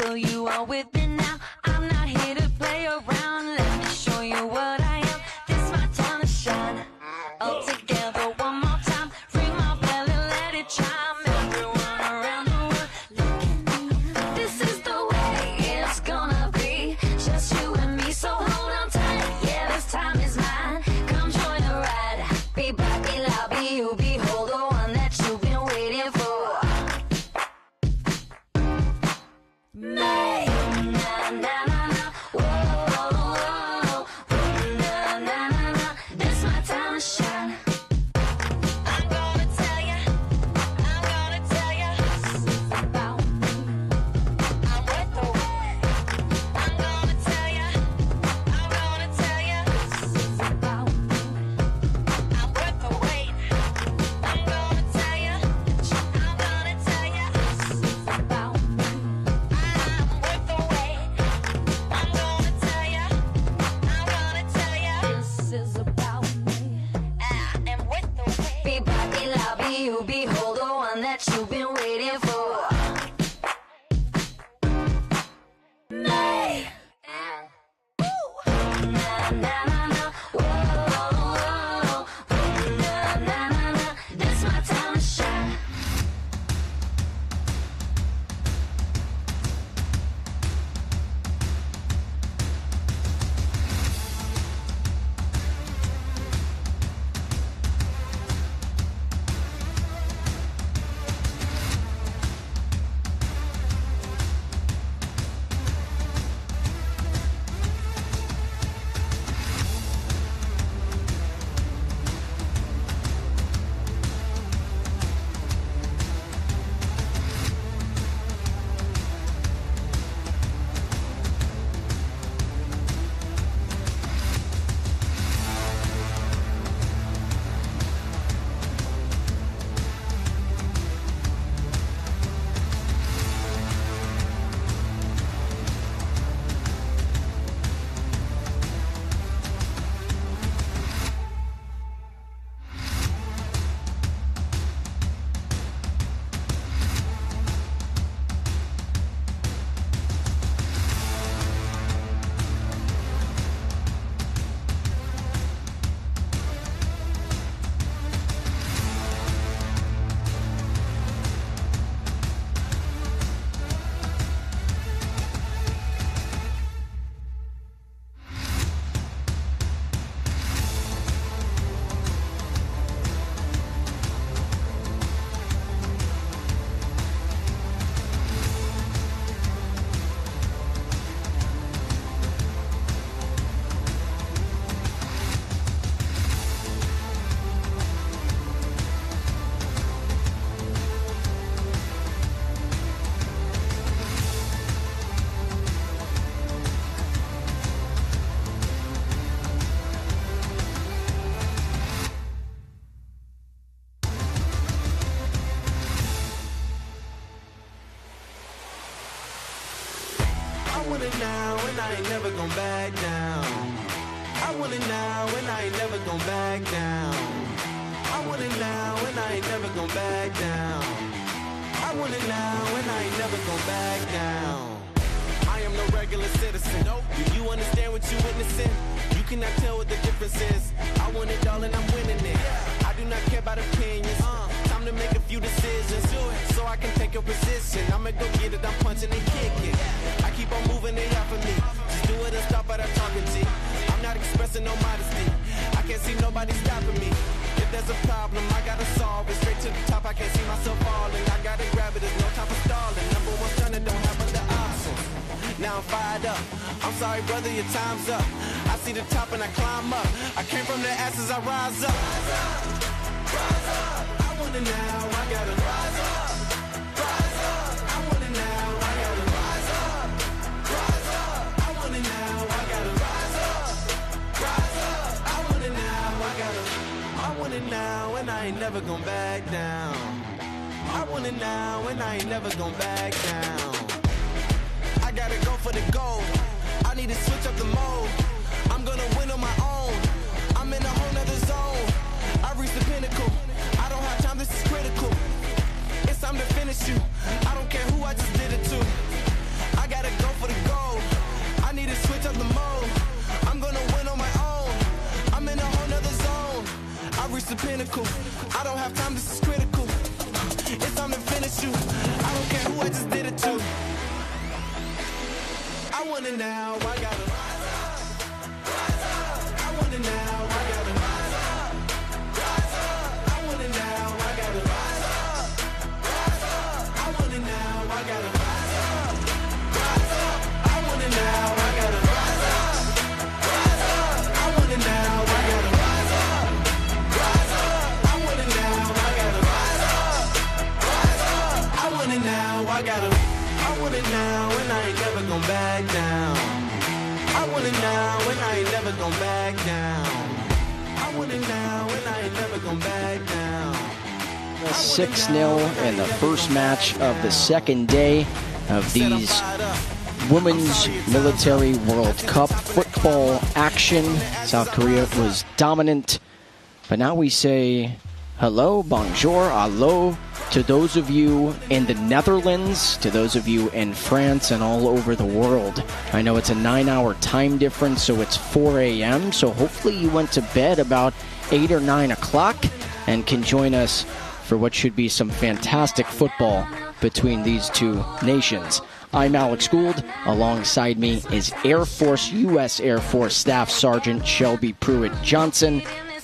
so you are with me now. I'm not here to play around. Let me show you what I am. This my time to shine. All together one more time. Ring my bell and let it chime. Everyone around the world, look at me. This is the way it's gonna be. Just you and me, so hold on tight. Yeah, this time is mine. Come join the ride. Be back, be loud, be you, behold the one that you've been waiting for. May. Na na na na. Whoa, whoa, whoa. Na na na na. This my time to shine. I'm gonna tell ya. I'm gonna tell ya. This is about me. I'm with the way. I'm gonna tell ya. I'm gonna tell ya. This is about me. I'm with the weight. I'm gonna tell ya. I'm gonna tell ya. This is about me. I'm with the weight. I'm gonna tell ya. I'm gonna tell ya. This is about me. I am with the weight. Be back, be loud, be you, behold the one that you've been waiting for. May. Na na na na. Whoa, whoa, whoa. Na na na na. This my time to shine. I want it now and I ain't never gon' back down. I want it now and I ain't never gon' back down. I want it now and I ain't never gon' back down. I want it now and I ain't never gon' back down. I am no regular citizen. Nope. Do you understand what you witnessing? You cannot tell what the difference is. I want it all and I'm winning it. I do not care about opinions. Time to make a few decisions so I can take your position. I'ma go get it, I'm punching and kicking. I keep on moving, they offer me. Just do it and stop at our talking G. I'm not expressing no modesty. I can't see nobody stopping me. If there's a problem, I gotta solve it. Straight to the top, I can't see myself falling. I gotta grab it, there's no time for stalling. Number one stunner, don't have other options. Now I'm fired up. I'm sorry, brother, your time's up. I see the top and I climb up. I came from the ashes, I rise up. Rise up, rise up. I want it now, I gotta rise up. Rise up. I want it now, I gotta rise up. Rise up. I want it now, I gotta rise up. Rise up. I want it now, I want it now, and I ain't never gonna back down. I want it now, and I ain't never gonna back down. I gotta go for the gold. I need to switch up the mode. I'm gonna win on my own. I'm in a whole nother zone. I reached the pinnacle. I don't have time, this is critical. It's time to finish you. I don't care who I just did it to. I got pinnacle. I don't have time, this is critical. It's time to finish you. I don't care who I just did it to. I want it now, I gotta rise up, rise up. I want it now, I gotta rise up, rise up. I want it now, I gotta rise up, rise up. I want it now, I gotta rise up, rise up. I want it now, I gotta rise up, rise up. I want it now, I gotta rise up, rise up. I want it now, I gotta rise up, rise up. I want it now, I gotta. I want it now and I ain't never gon' back down. I want it now and I ain't never gon' back down. I want it now and I ain't never gon' back down. 6-0 in the first match of the second day of these Women's Military World Cup football action. South Korea was dominant, but now we say hello, bonjour, allo to those of you in the Netherlands, to those of you in France, and all over the world. I know it's a 9-hour time difference, so it's 4 a.m., so hopefully you went to bed about 8 or 9 o'clock and can join us for what should be some fantastic football between these two nations. I'm Alex Gould. Alongside me is U.S. Air Force Staff Sergeant Shelby Pruitt-Johnson.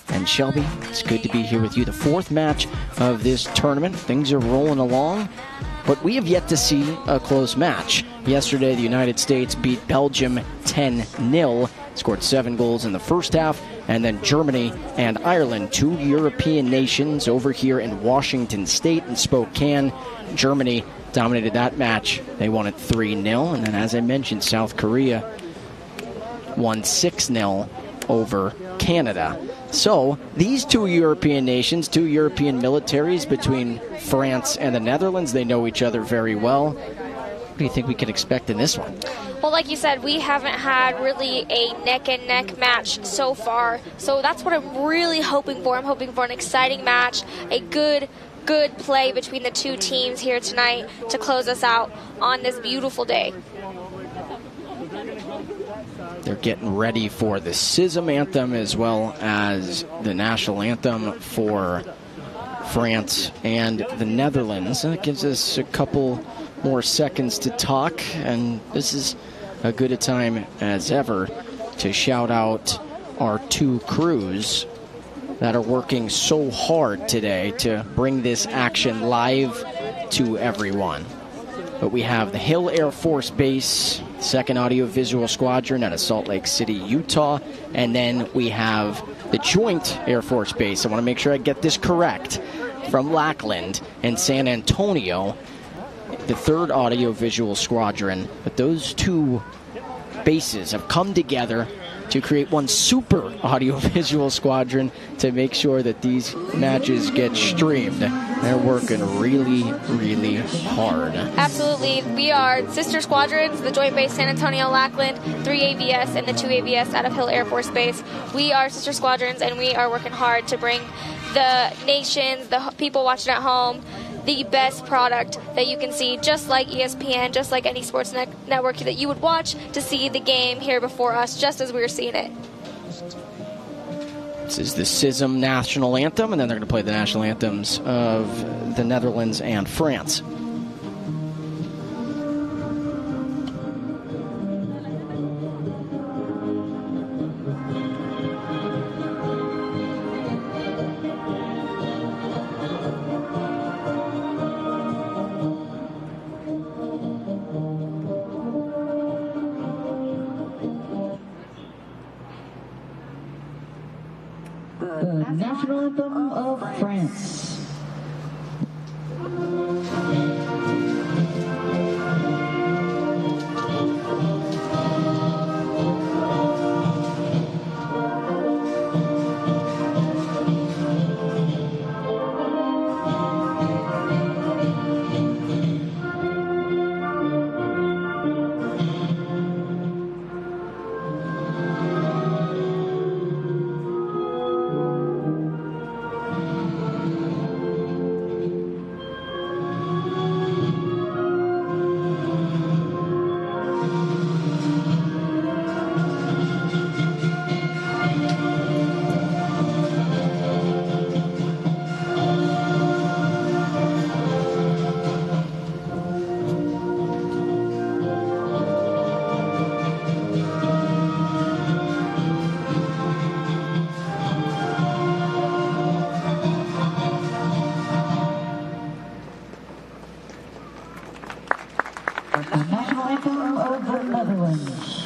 And Shelby, it's good to be here with you. The fourth match of this tournament. Things are rolling along, but we have yet to see a close match. Yesterday, the United States beat Belgium 10-0, scored 7 goals in the first half, and then Germany and Ireland, two European nations over here in Washington State in Spokane. Germany dominated that match. They won it 3-0, and then as I mentioned, South Korea won 6-0 over Canada. So, these two European nations, two European militaries between France and the Netherlands, they know each other very well. What do you think we can expect in this one? Well, like you said, we haven't had really a neck-and-neck match so far. So that's what I'm really hoping for. I'm hoping for an exciting match, a good play between the two teams here tonight to close us out on this beautiful day. They're getting ready for the CISM anthem as well as the national anthem for France and the Netherlands. That gives us a couple more seconds to talk, and this is as good a time as ever to shout out our two crews that are working so hard today to bring this action live to everyone. But we have the Hill Air Force Base, 2nd Audio-Visual Squadron out of Salt Lake City, Utah. And then we have the Joint Air Force Base. I want to make sure I get this correct. From Lackland and San Antonio, the 3rd Audio-Visual Squadron. But those two bases have come together to create one super audio-visual squadron to make sure that these matches get streamed. They're working really, really hard. Absolutely. We are sister squadrons, the Joint Base San Antonio Lackland, 3 AVS, and the 2 AVS out of Hill Air Force Base. We are sister squadrons, and we are working hard to bring the nations, the people watching at home, the best product that you can see, just like ESPN, just like any sports network that you would watch to see the game here before us, just as we were seeing it. This is the CISM national anthem, and then they're going to play the national anthems of the Netherlands and France. The national anthem of France. The national anthem of the Netherlands.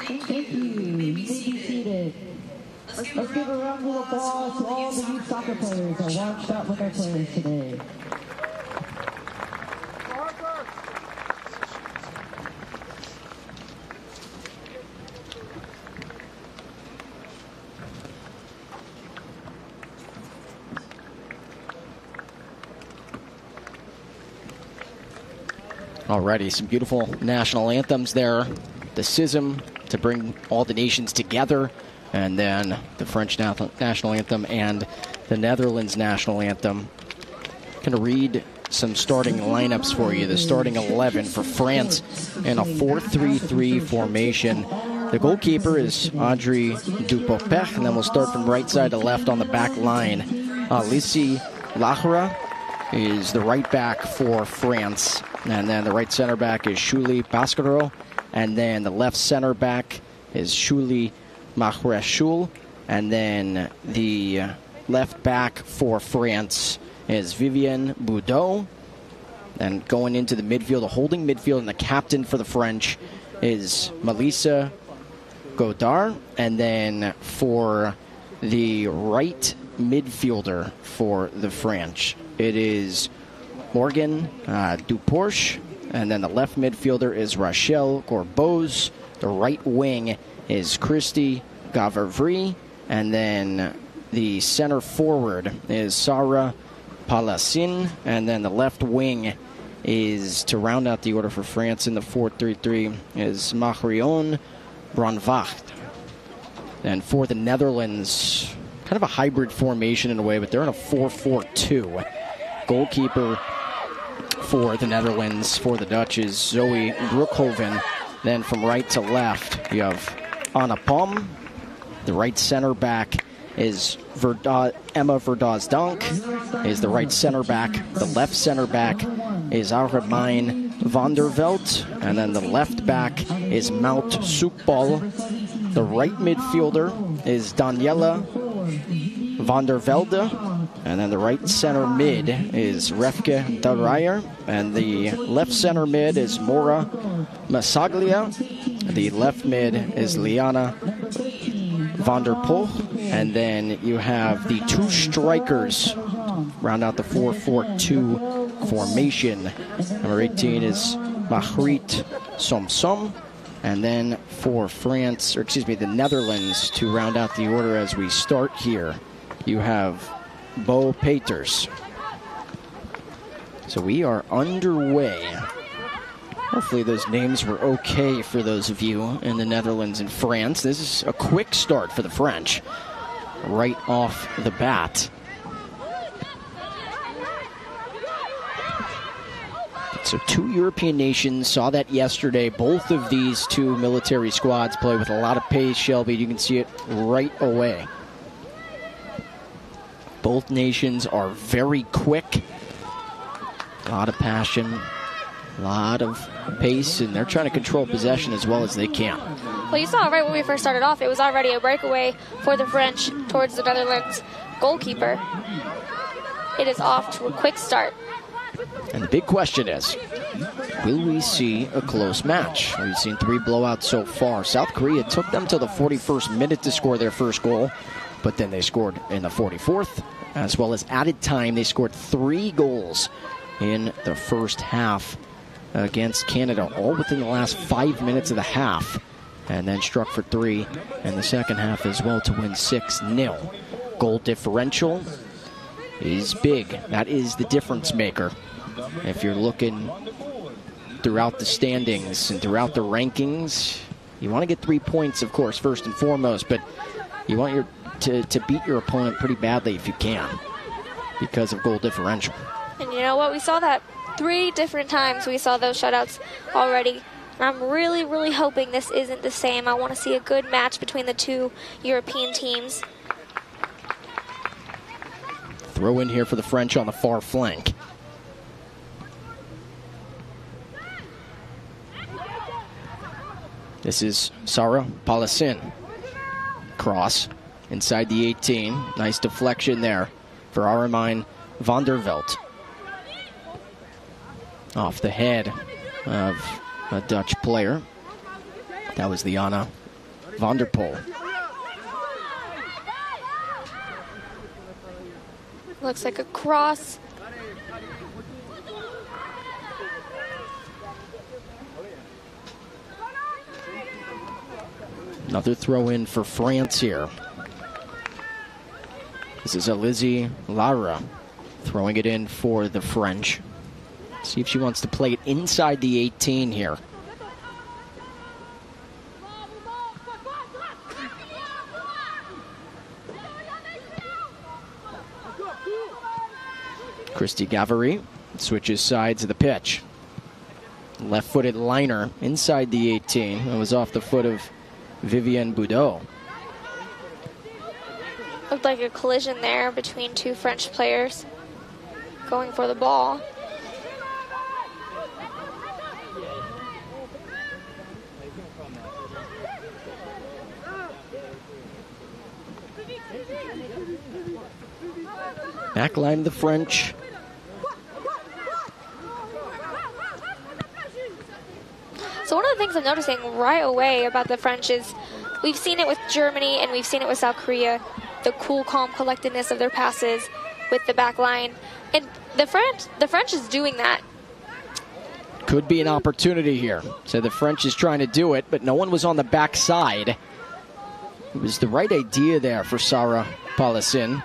Thank you. You may be seated. Let's give a round of applause to all the youth soccer players that watched out with our players today. Alrighty, some beautiful national anthems there. The CISM to bring all the nations together, and then the French national anthem and the Netherlands national anthem. Going to read some starting lineups for you. The starting 11 for France in a 4-3-3 formation. The goalkeeper is Audrey Dupopech, and then we'll start from right side to left on the back line. Lissy Lahra is the right back for France, and then the right center back is Shuli Baskaro, and then the left center back is Shuli Mahreshul, and then the left back for France is Vivienne Boudot. And going into the midfield, the holding midfield, and the captain for the French is Melissa Godard. And then for the right midfielder for the French, it is Morgan Duporche. And then the left midfielder is Rachel Gorbose. The right wing is Christy Gavarvry. And then the center forward is Sarah Palassin. And then the left wing is, to round out the order for France in the 4-3-3, is Marion Bronvacht. And for the Netherlands, kind of a hybrid formation in a way, but they're in a 4-4-2. Goalkeeper for the Netherlands, for the Dutch, is Zoe Broekhoven. Then from right to left, you have Anna Palm. The right center back is Emma Verdasdank, is the right center back. The left center back is Armijn van der Veld. And then the left back is Maud Soekbal. The right midfielder is Daniela van der Velde. And then the right center mid is Refke Darijer. And the left center mid is Mora Masaglia. The left mid is Liana van der Poel. And then you have the two strikers round out the 4-4-2 formation. Number 18 is Margriet Somsom. And then for France, or excuse me, the Netherlands, to round out the order as we start here, you have Bo Peters. So we are underway. Hopefully those names were okay for those of you in the Netherlands and France. This is a quick start for the French right off the bat. So two European nations saw that yesterday. Both of these two military squads play with a lot of pace, Shelby. You can see it right away. Both nations are very quick. A lot of passion, a lot of pace, and they're trying to control possession as well as they can. Well, you saw right when we first started off, it was already a breakaway for the French towards the Netherlands goalkeeper. It is off to a quick start. And the big question is, will we see a close match? We've seen 3 blowouts so far. South Korea took them to the 41st minute to score their first goal, but then they scored in the 44th, as well as added time. They scored 3 goals in the first half against Canada, all within the last 5 minutes of the half, and then struck for 3 in the second half as well to win 6-0. Goal differential is big. That is the difference maker. If you're looking throughout the standings and throughout the rankings, you want to get 3 points, of course, first and foremost, but you want to beat your opponent pretty badly if you can because of goal differential. And you know what? We saw that 3 different times. We saw those shutouts already. And I'm really, really hoping this isn't the same. I want to see a good match between the 2 European teams. Throw in here for the French on the far flank. This is Sarah Palasin. Cross inside the 18. Nice deflection there for Armine van der Veld. Off the head of a Dutch player. That was the Anna van der Poel. Looks like a cross. Another throw in for France here. This is Elizzy Lara throwing it in for the French. See if she wants to play it inside the 18 here. Christy Gavary switches sides of the pitch. Left-footed liner inside the 18. That was off the foot of Vivienne Boudot. Looked like a collision there between 2 French players going for the ball. Back line of the French. So one of the things I'm noticing right away about the French is we've seen it with Germany and we've seen it with South Korea, the cool, calm collectedness of their passes with the back line. And the French is doing that. Could be an opportunity here. So the French is trying to do it, but no one was on the backside. It was the right idea there for Sarah Palasin,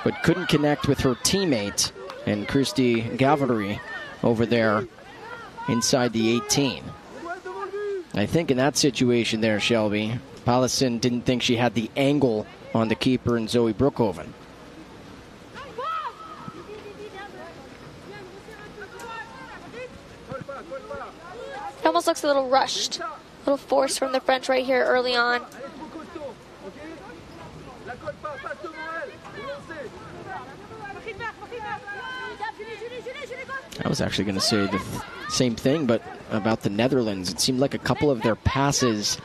but couldn't connect with her teammate and Christy Gavary over there inside the 18. I think in that situation there, Shelby, Palasin didn't think she had the angle on the keeper and Zoe Brookhoven. It almost looks a little rushed. A little force from the French right here early on. I was actually going to say the same thing, but about the Netherlands. It seemed like a couple of their passes,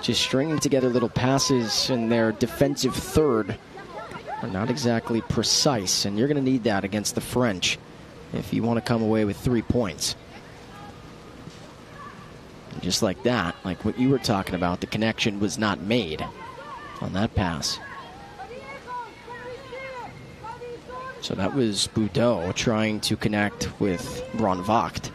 just stringing together little passes in their defensive third, are not exactly precise, and you're going to need that against the French if you want to come away with 3 points. And just like that, like what you were talking about, the connection was not made on that pass. So that was Boudot trying to connect with Ron Vogt.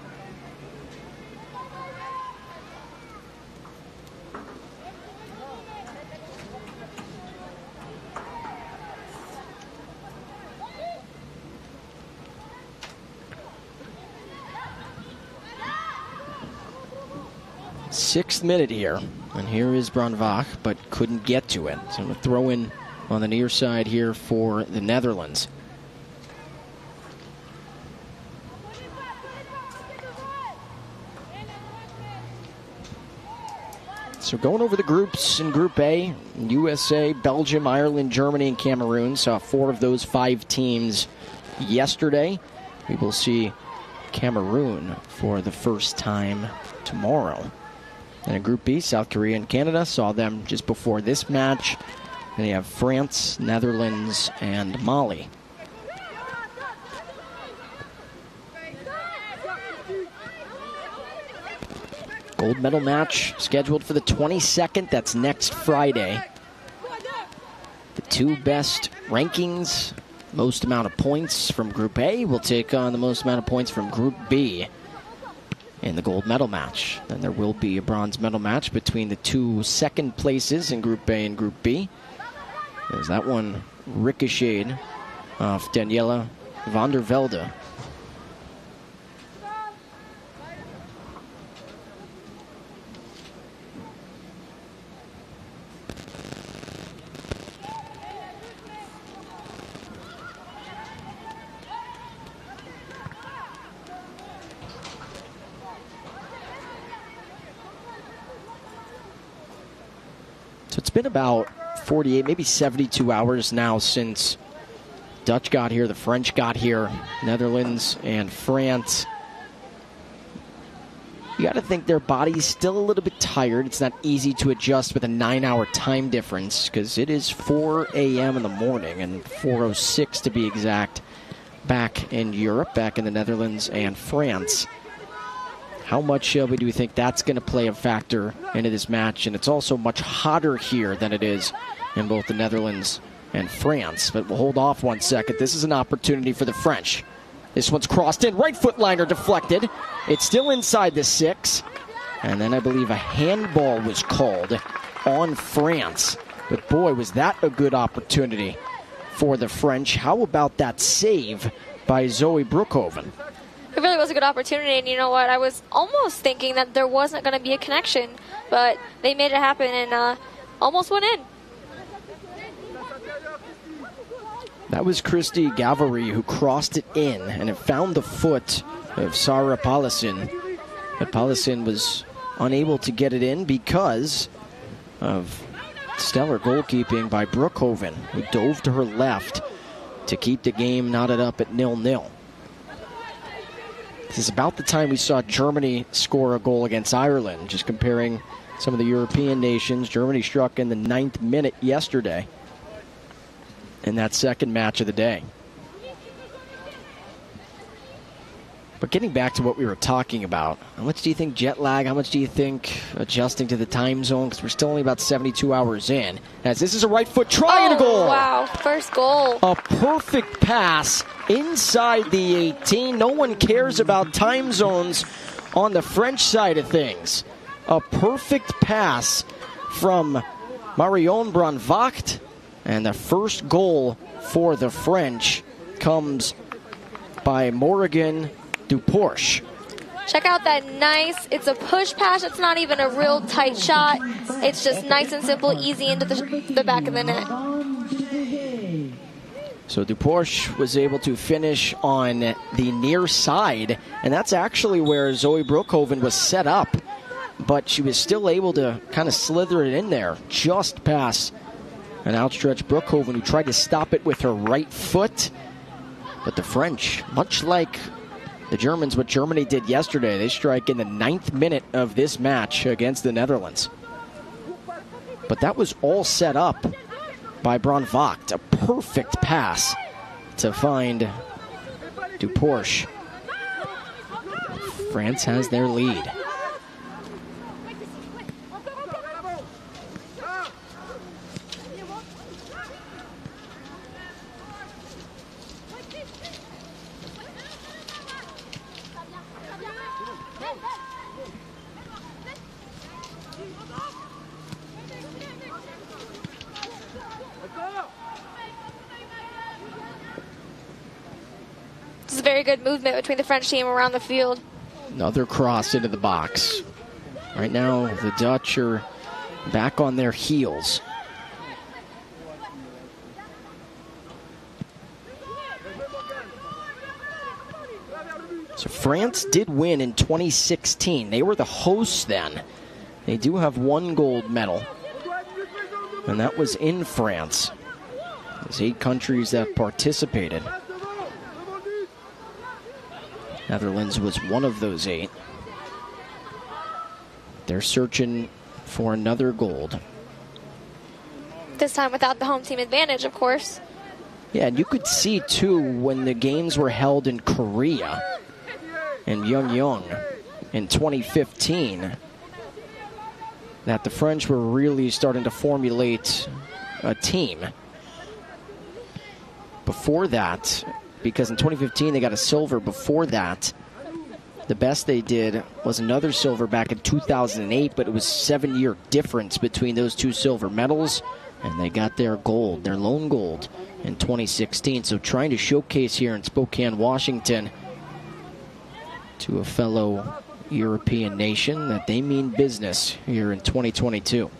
Sixth minute here, and here is Brandvaag, but couldn't get to it. So a throw in on the near side here for the Netherlands. So going over the groups in Group A, USA, Belgium, Ireland, Germany, and Cameroon. Saw 4 of those 5 teams yesterday. We will see Cameroon for the first time tomorrow. And in Group B, South Korea and Canada, saw them just before this match. And you have France, Netherlands, and Mali. Gold medal match scheduled for the 22nd. That's next Friday. The 2 best rankings, most amount of points from Group A will take on the most amount of points from Group B. in the gold medal match. Then there will be a bronze medal match between the two second places in Group A and Group B. As that one ricocheted off Daniela van der Velde. So it's been about 48, maybe 72 hours now since Dutch got here, the French got here, Netherlands and France. You got to think their body's still a little bit tired. It's not easy to adjust with a 9-hour time difference because it is 4 a.m. in the morning and 4:06 to be exact back in Europe, back in the Netherlands and France. How much, Shelby, do you think that's going to play a factor into this match? And it's also much hotter here than it is in both the Netherlands and France. But we'll hold off 1 second. This is an opportunity for the French. This one's crossed in. Right foot liner deflected. It's still inside the 6. And then I believe a handball was called on France. But boy, was that a good opportunity for the French. How about that save by Zoe Broekhoven? It really was a good opportunity, and you know what? I was almost thinking that there wasn't going to be a connection, but they made it happen and almost went in. That was Christy Gavary who crossed it in, and it found the foot of Sarah Paulison. But Paulison was unable to get it in because of stellar goalkeeping by Broekhoven, who dove to her left to keep the game knotted up at 0-0. This is about the time we saw Germany score a goal against Ireland. Just comparing some of the European nations, Germany struck in the 9th minute yesterday in that second match of the day. But getting back to what we were talking about, how much do you think jet lag, how much do you think adjusting to the time zone? Because we're still only about 72 hours in. As this is a right foot try and a goal. Wow, first goal. A perfect pass inside the 18. No one cares about time zones on the French side of things. A perfect pass from Marion Brandvacht. And the first goal for the French comes by Morrigan Duporche. Check out that nice, it's a push pass. It's not even a real tight shot. It's just nice and simple, easy into the back of the net. So Duporche was able to finish on the near side, and that's actually where Zoe Broekhoven was set up. But she was still able to kind of slither it in there, just past an outstretched Broekhoven, who tried to stop it with her right foot. But the French, much like the Germans, what Germany did yesterday, they strike in the 9th minute of this match against the Netherlands. But that was all set up by Brandvacht. A perfect pass to find Duporche. France has their lead. This is a very good movement between the French team around the field. Another cross into the box. Right now, the Dutch are back on their heels. So France did win in 2016. They were the hosts then. They do have one gold medal, and that was in France. There's 8 countries that participated. Netherlands was one of those 8. They're searching for another gold. This time without the home team advantage, of course. Yeah, and you could see, too, when the games were held in Korea and Yeongyang in 2015, that the French were really starting to formulate a team. Before that, because in 2015 they got a silver, before that, The best they did was another silver back in 2008, but it was 7-year difference between those two silver medals, and they got their gold, their lone gold, in 2016. So trying to showcase here in Spokane, Washington, to a fellow European nation that they mean business here in 2022.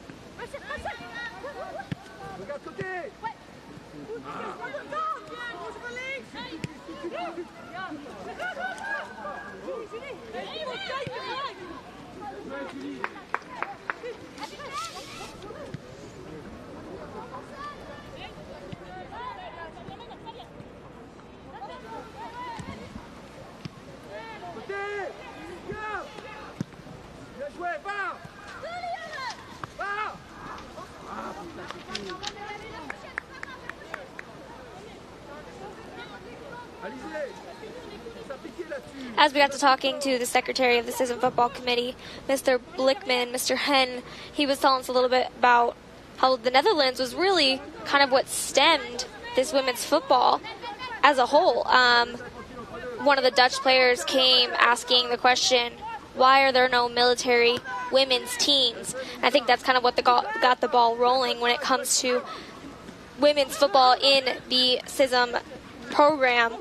As we got to talking to the secretary of the CISM football committee, Mr. Blickman, Mr. Hen, he was telling us a little bit about how the Netherlands was really kind of what stemmed this women's football as a whole. One of the Dutch players came asking the question, why are there no military women's teams? And I think that's kind of what got the ball rolling when it comes to women's football in the CISM program.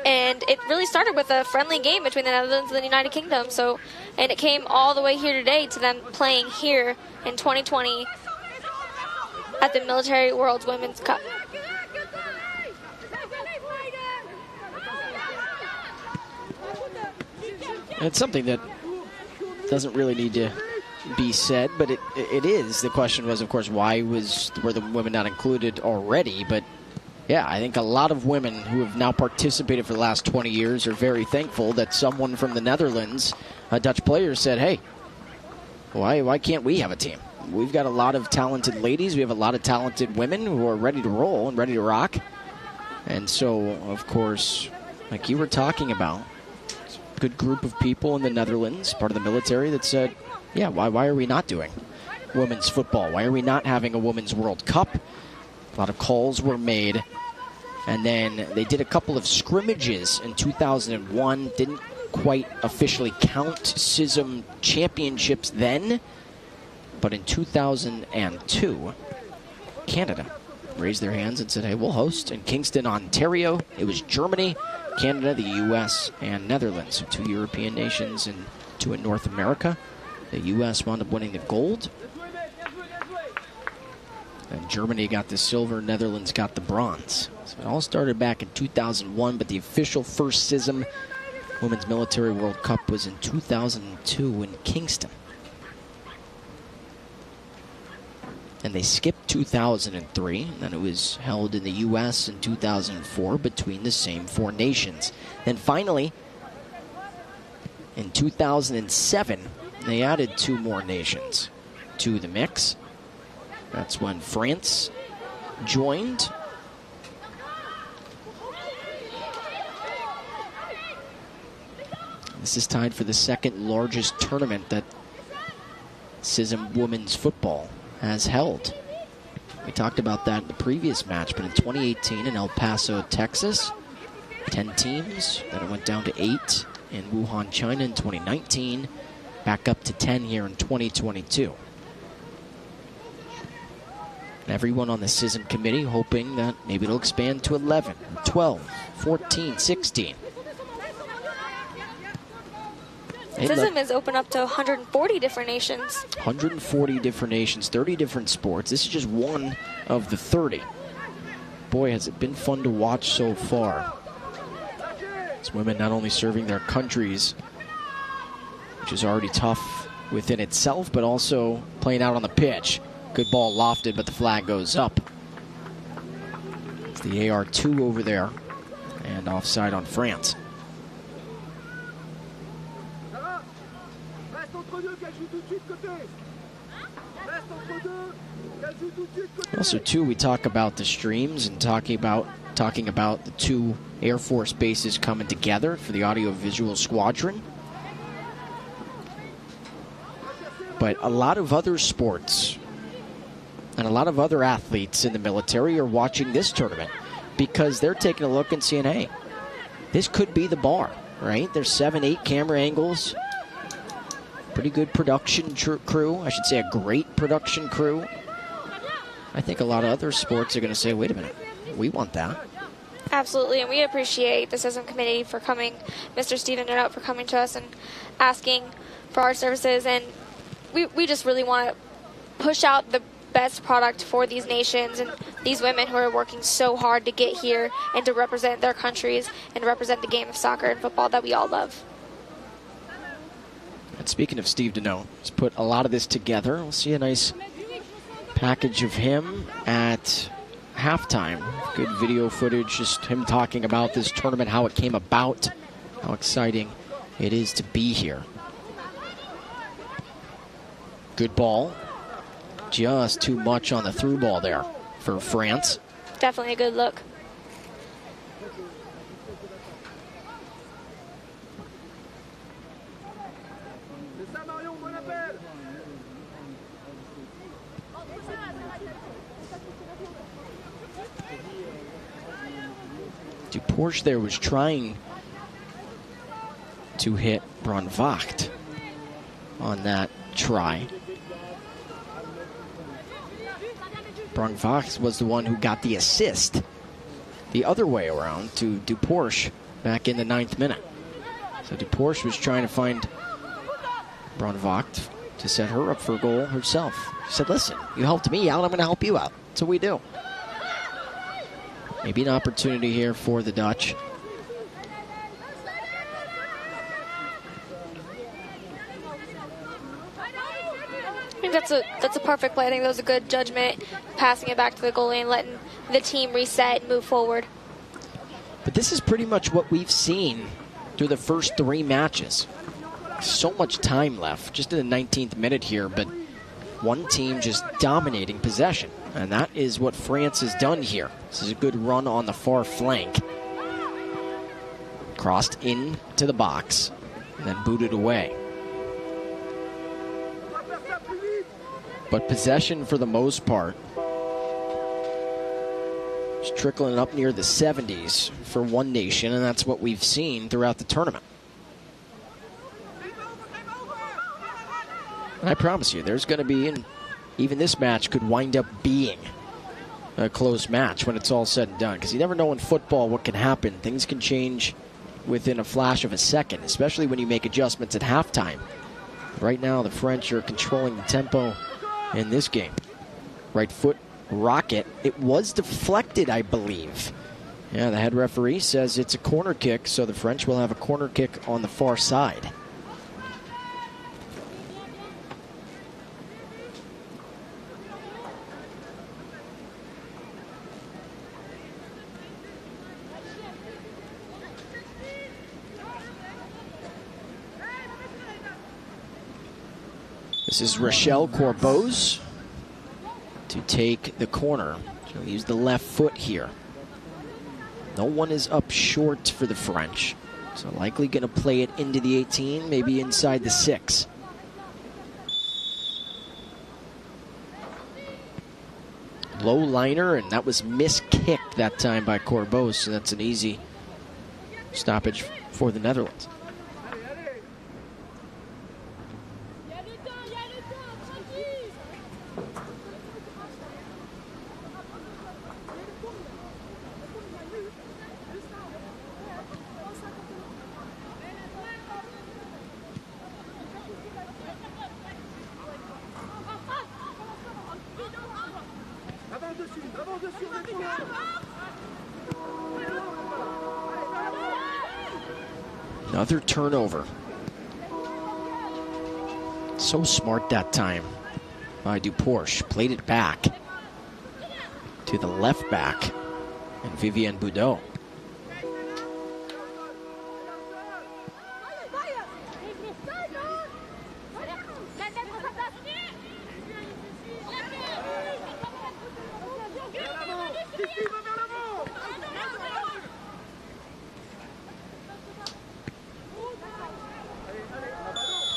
And it really started with a friendly game between the Netherlands and the United Kingdom. And it came all the way here today to them playing here in 2020 at the Military World Women's Cup. It's something that doesn't really need to be said, but it is. The question was, of course, were the women not included already? But yeah, I think a lot of women who have now participated for the last 20 years are very thankful that someone from the Netherlands, a Dutch player, said, hey, why can't we have a team? We've got a lot of talented ladies. We have a lot of talented women who are ready to roll and ready to rock. And so, of course, like you were talking about, a good group of people in the Netherlands, part of the military, that said, yeah, why are we not doing women's football? Why are we not having a Women's World Cup? A lot of calls were made, and then they did a couple of scrimmages in 2001. Didn't quite officially count CISM championships then, but in 2002, Canada raised their hands and said, hey, we'll host in Kingston, Ontario. It was Germany, Canada, the U.S., and Netherlands, so 2 European nations and 2 in North America. The U.S. wound up winning the gold. And Germany got the silver, Netherlands got the bronze. So it all started back in 2001, but the official first CISM Women's Military World Cup was in 2002 in Kingston. And they skipped 2003, and then it was held in the U.S. in 2004 between the same 4 nations. Then finally, in 2007, they added 2 more nations to the mix. That's when France joined. This is tied for the second largest tournament that CISM women's football has held. We talked about that in the previous match, but in 2018 in El Paso, Texas, 10 teams. Then it went down to 8 in Wuhan, China in 2019. Back up to 10 here in 2022. Everyone on the CISM committee hoping that maybe it'll expand to 11, 12, 14, 16. CISM is open up to 140 different nations. 140 different nations, 30 different sports. This is just one of the 30. Boy, has it been fun to watch so far. It's women not only serving their countries, which is already tough within itself, but also playing out on the pitch. Good ball lofted, but the flag goes up. It's the AR2 over there, and offside on France. Also, too, we talk about the streams and talking about the 2 Air Force bases coming together for the audio-visual squadron. But a lot of other sports and a lot of other athletes in the military are watching this tournament because they're taking a look and seeing, hey, this could be the bar. right? There's 7, 8 camera angles. Pretty good production crew. I should say a great production crew. I think a lot of other sports are going to say, wait a minute, we want that. Absolutely, and we appreciate the CISM committee for coming, Mr. Stephen Denote for coming to us and asking for our services. And we just really want to push out the best product for these nations and these women who are working so hard to get here and to represent their countries and represent the game of soccer and football that we all love. And speaking of Steve Denote, he's put a lot of this together. We'll see a nice package of him at halftime. Good video footage, just him talking about this tournament, how it came about, how exciting it is to be here. Good ball. Just too much on the through ball there for France. Definitely a good look. Porsche there was trying to hit Brandvacht on that try. Brandvacht was the one who got the assist the other way around to Duporsche back in the 9th minute. So Duporsche was trying to find Brandvacht to set her up for a goal herself. She said, listen, you helped me out, I'm going to help you out. That's what we do. Maybe an opportunity here for the Dutch. I think that's a perfect play. I think that was a good judgment, passing it back to the goalie and letting the team reset and move forward. But this is pretty much what we've seen through the first 3 matches. So much time left, just in the 19th minute here, but one team just dominating possession. And that is what France has done here. This is a good run on the far flank. Crossed into the box and then booted away. But possession for the most part is trickling up near the 70s for one nation, and that's what we've seen throughout the tournament. And I promise you, there's going to be, and even this match could wind up being a close match when it's all said and done. Because you never know in football what can happen. Things can change within a flash of a second, especially when you make adjustments at halftime. Right now, the French are controlling the tempo in this game. Right foot rocket. It was deflected, I believe. Yeah, the head referee says it's a corner kick, so the French will have a corner kick on the far side. This is Rachel Corbeau's to take the corner. She'll use the left foot here. No one is up short for the French. So likely going to play it into the 18, maybe inside the 6. Low liner, and that was miskicked that time by Corbeau, so that's an easy stoppage for the Netherlands. Another turnover. So smart that time by Duporsche. Played it back to the left back and Vivienne Boudot.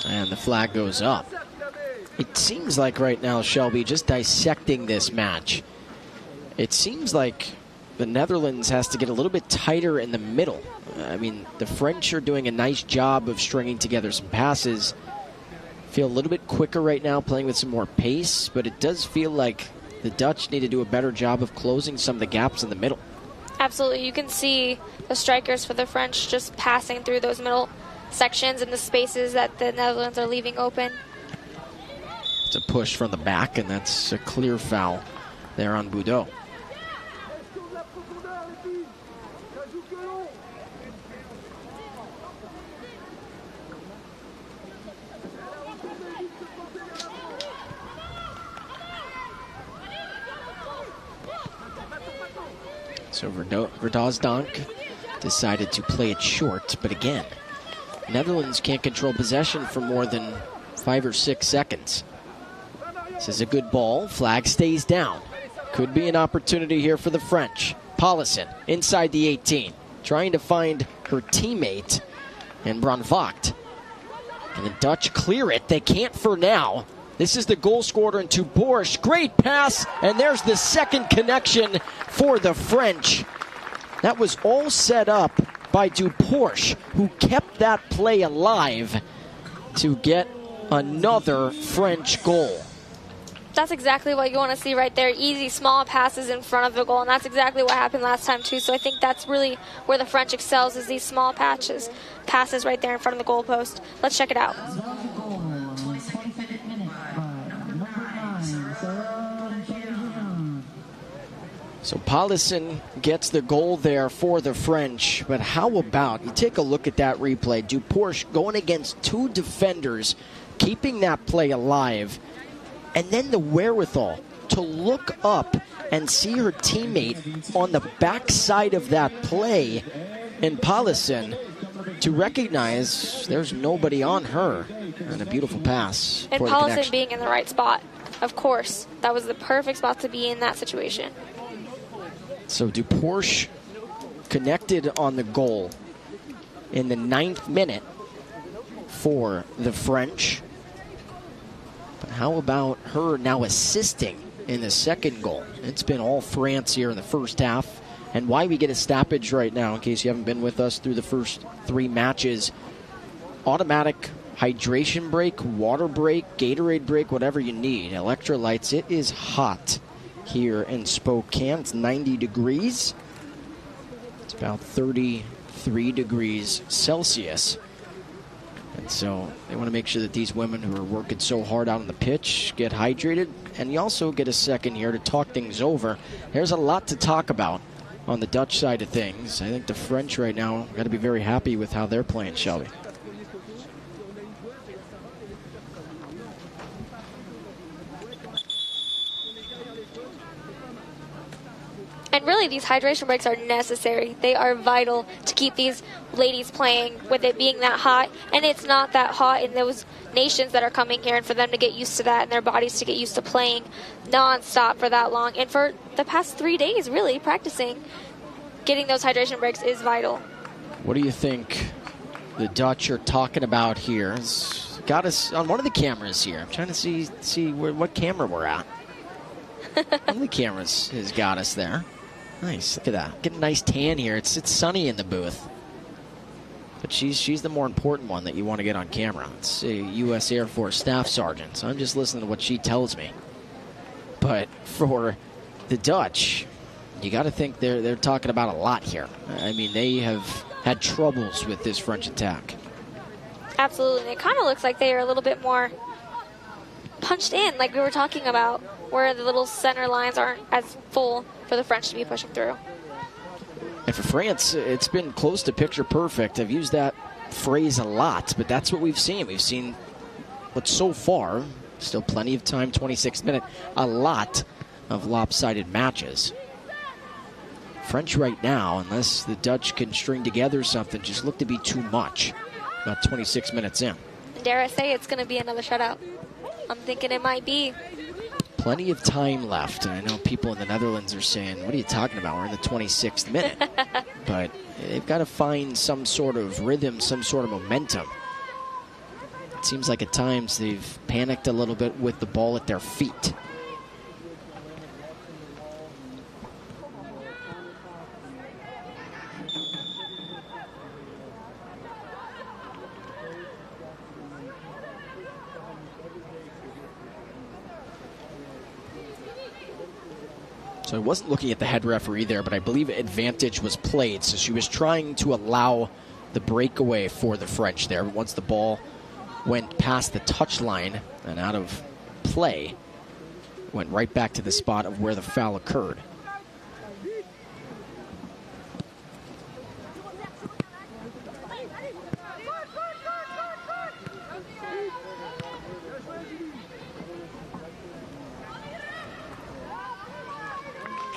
And the flag goes up. It seems like right now, Shelby, just dissecting this match, it seems like the Netherlands has to get a little bit tighter in the middle. I mean, the French are doing a nice job of stringing together some passes. Feel a little bit quicker right now, playing with some more pace, but it does feel like the Dutch need to do a better job of closing some of the gaps in the middle. Absolutely. You can see the strikers for the French just passing through those middle sections and the spaces that the Netherlands are leaving open. It's a push from the back, and that's a clear foul there on Boudot. So Verdasdank decided to play it short, but again, Netherlands can't control possession for more than 5 or 6 seconds. This is a good ball. Flag stays down. Could be an opportunity here for the French. Paulison inside the 18, trying to find her teammate in Brandvacht. And the Dutch clear it. They can't for now. This is the goal scorer into Borsch. Great pass, and there's the second connection for the French. That was all set up by Duporche, who kept that play alive to get another French goal. That's exactly what you want to see right there. Easy, small passes in front of the goal, and that's exactly what happened last time too. So I think that's really where the French excels, is these small passes right there in front of the goalpost. Let's check it out. So Paulison gets the goal there for the French, but how about, you take a look at that replay, Duporche going against 2 defenders, keeping that play alive, and then the wherewithal to look up and see her teammate on the backside of that play in Paulison to recognize there's nobody on her, and a beautiful pass. And for the Paulison connection. being in the right spot, of course. That was the perfect spot to be in that situation. So Duporche connected on the goal in the 9th minute for the French. But how about her now assisting in the second goal? It's been all France here in the first half. And why we get a stoppage right now, in case you haven't been with us through the first 3 matches, automatic hydration break, water break, Gatorade break, whatever you need. Electrolytes, it is hot here in Spokane. It's 90 degrees. It's about 33 degrees Celsius. And so they want to make sure that these women who are working so hard out on the pitch get hydrated. And you also get a second here to talk things over. There's a lot to talk about on the Dutch side of things. I think the French right now got to be very happy with how they're playing, Shelby. And really, these hydration breaks are necessary. They are vital to keep these ladies playing with it being that hot. And it's not that hot in those nations that are coming here, and for them to get used to that and their bodies to get used to playing non-stop for that long. And for the past 3 days, really, practicing, getting those hydration breaks is vital. What do you think the Dutch are talking about here? It's got us on one of the cameras here. I'm trying to see what camera we're at. One of the cameras has got us there. Nice, look at that. Get a nice tan here. It's sunny in the booth. But she's the more important one that you want to get on camera. It's a U.S. Air Force Staff Sergeant, so I'm just listening to what she tells me. But for the Dutch, you got to think they're talking about a lot here. I mean, they have had troubles with this French attack. Absolutely. It kind of looks like they are a little bit more punched in, like we were talking about, where the little center lines aren't as full for the French to be pushing through. And for France, it's been close to picture perfect. I've used that phrase a lot, but that's what we've seen. We've seen what so far, still plenty of time, 26th minute, a lot of lopsided matches. French right now, unless the Dutch can string together something, just look to be too much. About 26 minutes in. Dare I say it's going to be another shutout? I'm thinking it might be. Plenty of time left. And I know people in the Netherlands are saying, what are you talking about? We're in the 26th minute. But they've got to find some sort of rhythm, some sort of momentum. It seems like at times they've panicked a little bit with the ball at their feet. So I wasn't looking at the head referee there, but I believe advantage was played. So she was trying to allow the breakaway for the French there. But once the ball went past the touchline and out of play, went right back to the spot of where the foul occurred.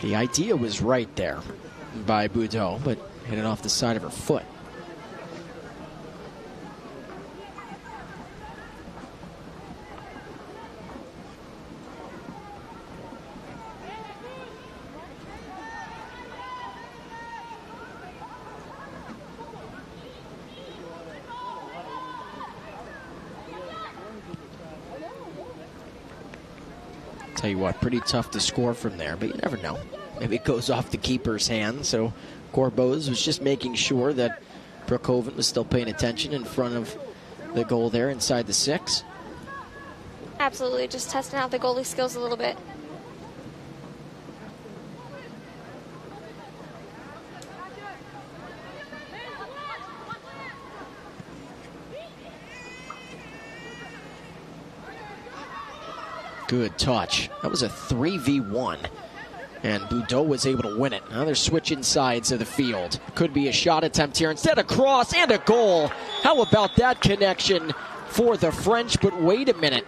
The idea was right there by Boudreau, but hit it off the side of her foot. Tell you what, pretty tough to score from there, but you never know. Maybe it goes off the keeper's hand. So Corbose was just making sure that Brookhoven was still paying attention in front of the goal there inside the 6. Absolutely, just testing out the goalie skills a little bit. Good touch. That was a 3v1, and Boudreau was able to win it. Now they're switching sides of the field. Could be a shot attempt here. Instead, a cross and a goal. How about that connection for the French? But wait a minute.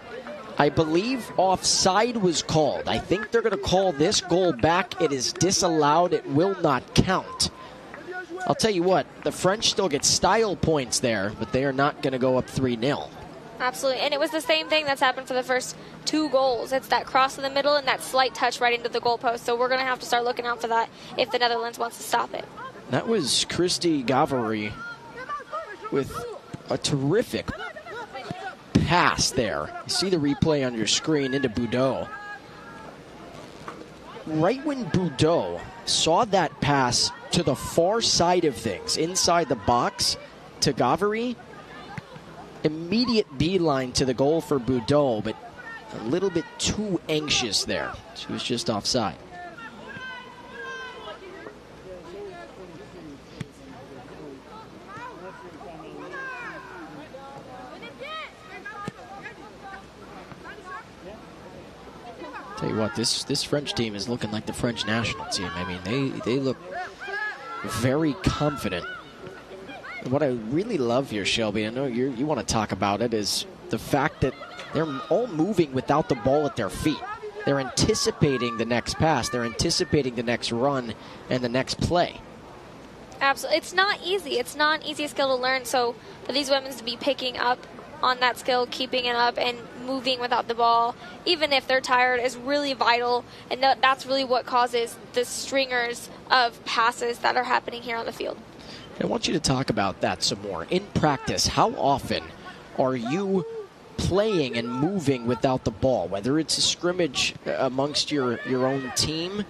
I believe offside was called. I think they're going to call this goal back. It is disallowed. It will not count. I'll tell you what, the French still get style points there, but they are not going to go up 3-0. Absolutely, and it was the same thing that's happened for the first 2 goals. It's that cross in the middle and that slight touch right into the goalpost. So we're going to have to start looking out for that if the Netherlands wants to stop it. That was Christy Gavary with a terrific pass there. You see the replay on your screen into Boudreau. Right when Boudreau saw that pass to the far side of things, inside the box to Gavary, immediate beeline to the goal for Boudreau, but a little bit too anxious there. She was just offside. Tell you what, this French team is looking like the French national team. I mean, they look very confident. What I really love here, Shelby, I know you want to talk about it, is the fact that they're all moving without the ball at their feet. They're anticipating the next pass. They're anticipating the next run and the next play. Absolutely. It's not easy. It's not an easy skill to learn. So for these women to be picking up on that skill, keeping it up, and moving without the ball, even if they're tired, is really vital. And that's really what causes the stringers of passes that are happening here on the field. I want you to talk about that some more. In practice, how often are you playing and moving without the ball, whether it's a scrimmage amongst your own team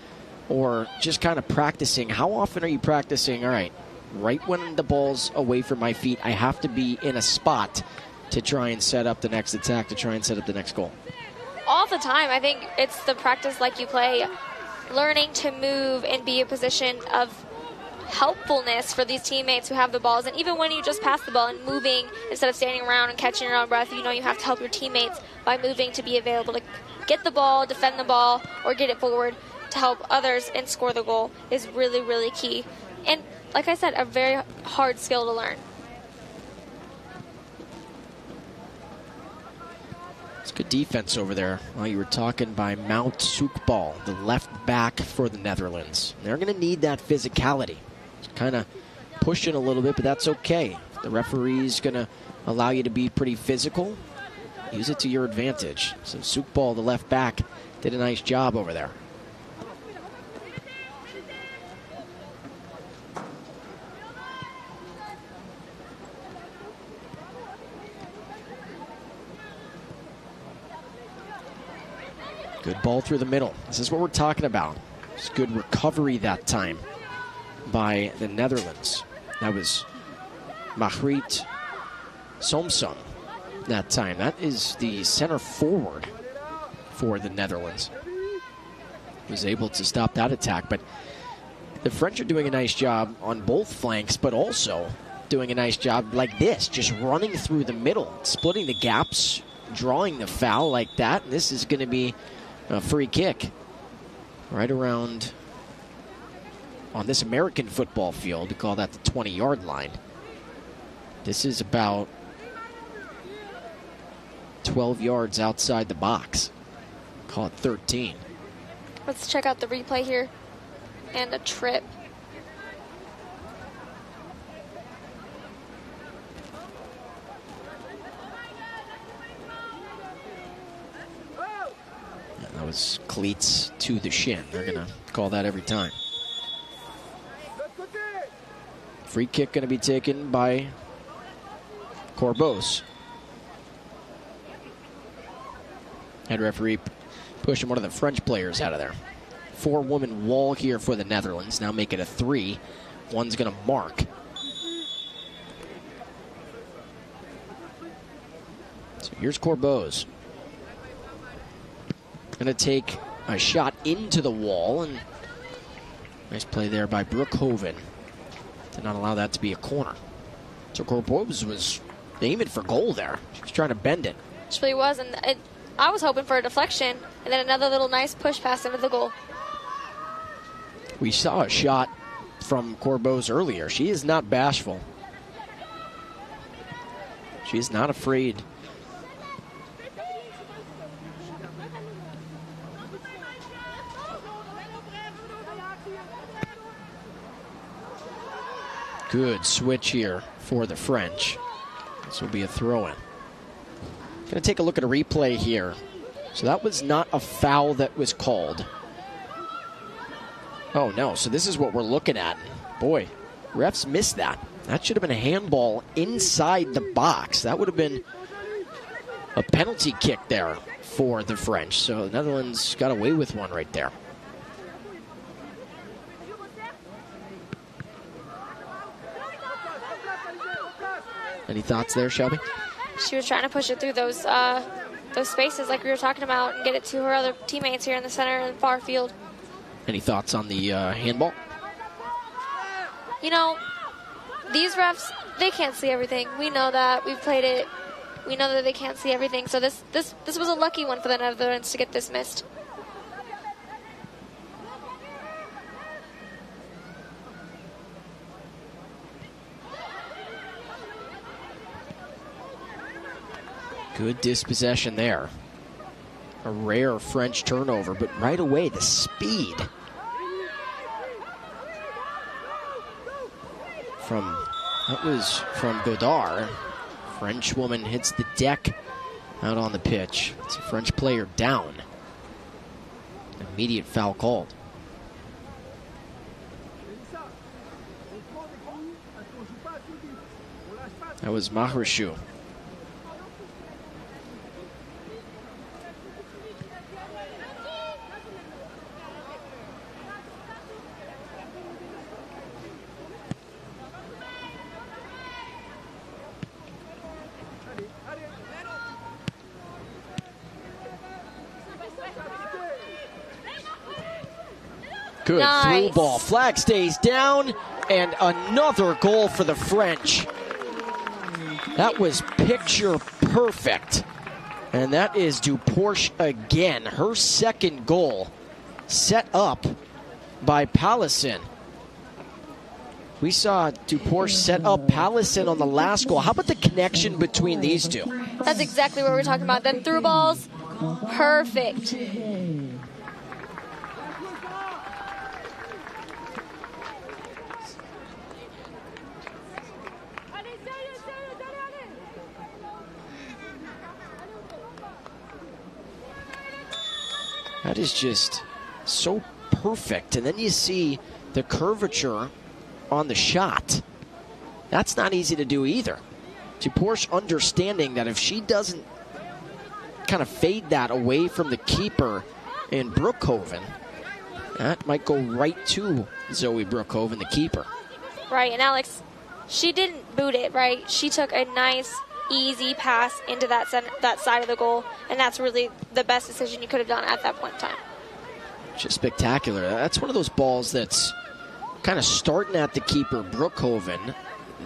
or just kind of practicing? How often are you practicing, all right when the ball's away from my feet, I have to be in a spot to try and set up the next attack, to try and set up the next goal? All the time. I think it's the practice like you play, learning to move and be a position of helpfulness for these teammates who have the balls. And even when you just pass the ball and moving instead of standing around and catching your own breath, you know you have to help your teammates by moving to be available to get the ball, defend the ball, or get it forward to help others and score the goal is really, really key. And like I said, a very hard skill to learn. It's good defense over there. Well, you were talking by Mount Soekbal, the left back for the Netherlands. They're going to need that physicality. Kind of pushing a little bit, but that's okay. The referee's going to allow you to be pretty physical. Use it to your advantage. So Soekbal, the left back, did a nice job over there. Good ball through the middle. This is what we're talking about. It's good recovery that time by the Netherlands. That was Margriet Somsom that time. That is the center forward for the Netherlands. was able to stop that attack. But the French are doing a nice job on both flanks, but also doing a nice job like this, just running through the middle, splitting the gaps, drawing the foul like that. And this is going to be a free kick right around on this American football field. We call that the 20-yard line. This is about 12 yards outside the box. Call it 13. Let's check out the replay here. And a trip. And that was cleats to the shin. They're going to call that every time. Free kick going to be taken by Corbos. Head referee pushing one of the French players out of there. 4-woman wall here for the Netherlands. Now make it a 3. One's going to mark. So here's Corbos. Going to take a shot into the wall. And nice play there by Brookhoven. Did not allow that to be a corner. So Corbos was aiming for goal there. She was trying to bend it. She really was. And I was hoping for a deflection. And then another little nice push pass into the goal. We saw a shot from Corbos earlier. She is not bashful. She is not afraid. Good switch here for the French. This will be a throw-in. Going to take a look at a replay here. So that was not a foul that was called. Oh, no. So this is what we're looking at. Boy, refs missed that. That should have been a handball inside the box. That would have been a penalty kick there for the French. So the Netherlands got away with one right there. Any thoughts there, Shelby? She was trying to push it through those spaces like we were talking about and get it to her other teammates here in the center and far field. Any thoughts on the handball? You know, these refs, they can't see everything. We know that. We've played it. We know that they can't see everything. So this was a lucky one for the Netherlands to get this missed. Good dispossession there. A rare French turnover, but right away, the speed. That was from Godard. French woman hits the deck out on the pitch. It's a French player down. Immediate foul called. That was Mahrechou. Good nice. through ball. Flag stays down, and another goal for the French. That was picture perfect. And that is Duporsche again. Her second goal set up by Pallison. We saw Duporsche set up Pallison on the last goal. How about the connection between these two? That's exactly what we're talking about. Them through balls, perfect. That is just so perfect. And then you see the curvature on the shot. That's not easy to do either. Duporsche understanding that if she doesn't kind of fade that away from the keeper in Brookhoven, that might go right to Zoe Brookhoven, the keeper. Right, and Alex, she didn't boot it, right? She took a nice, easy pass into that side of the goal, and that's really the best decision you could have done at that point in time. Just spectacular. That's one of those balls that's kind of starting at the keeper, Brookhoven,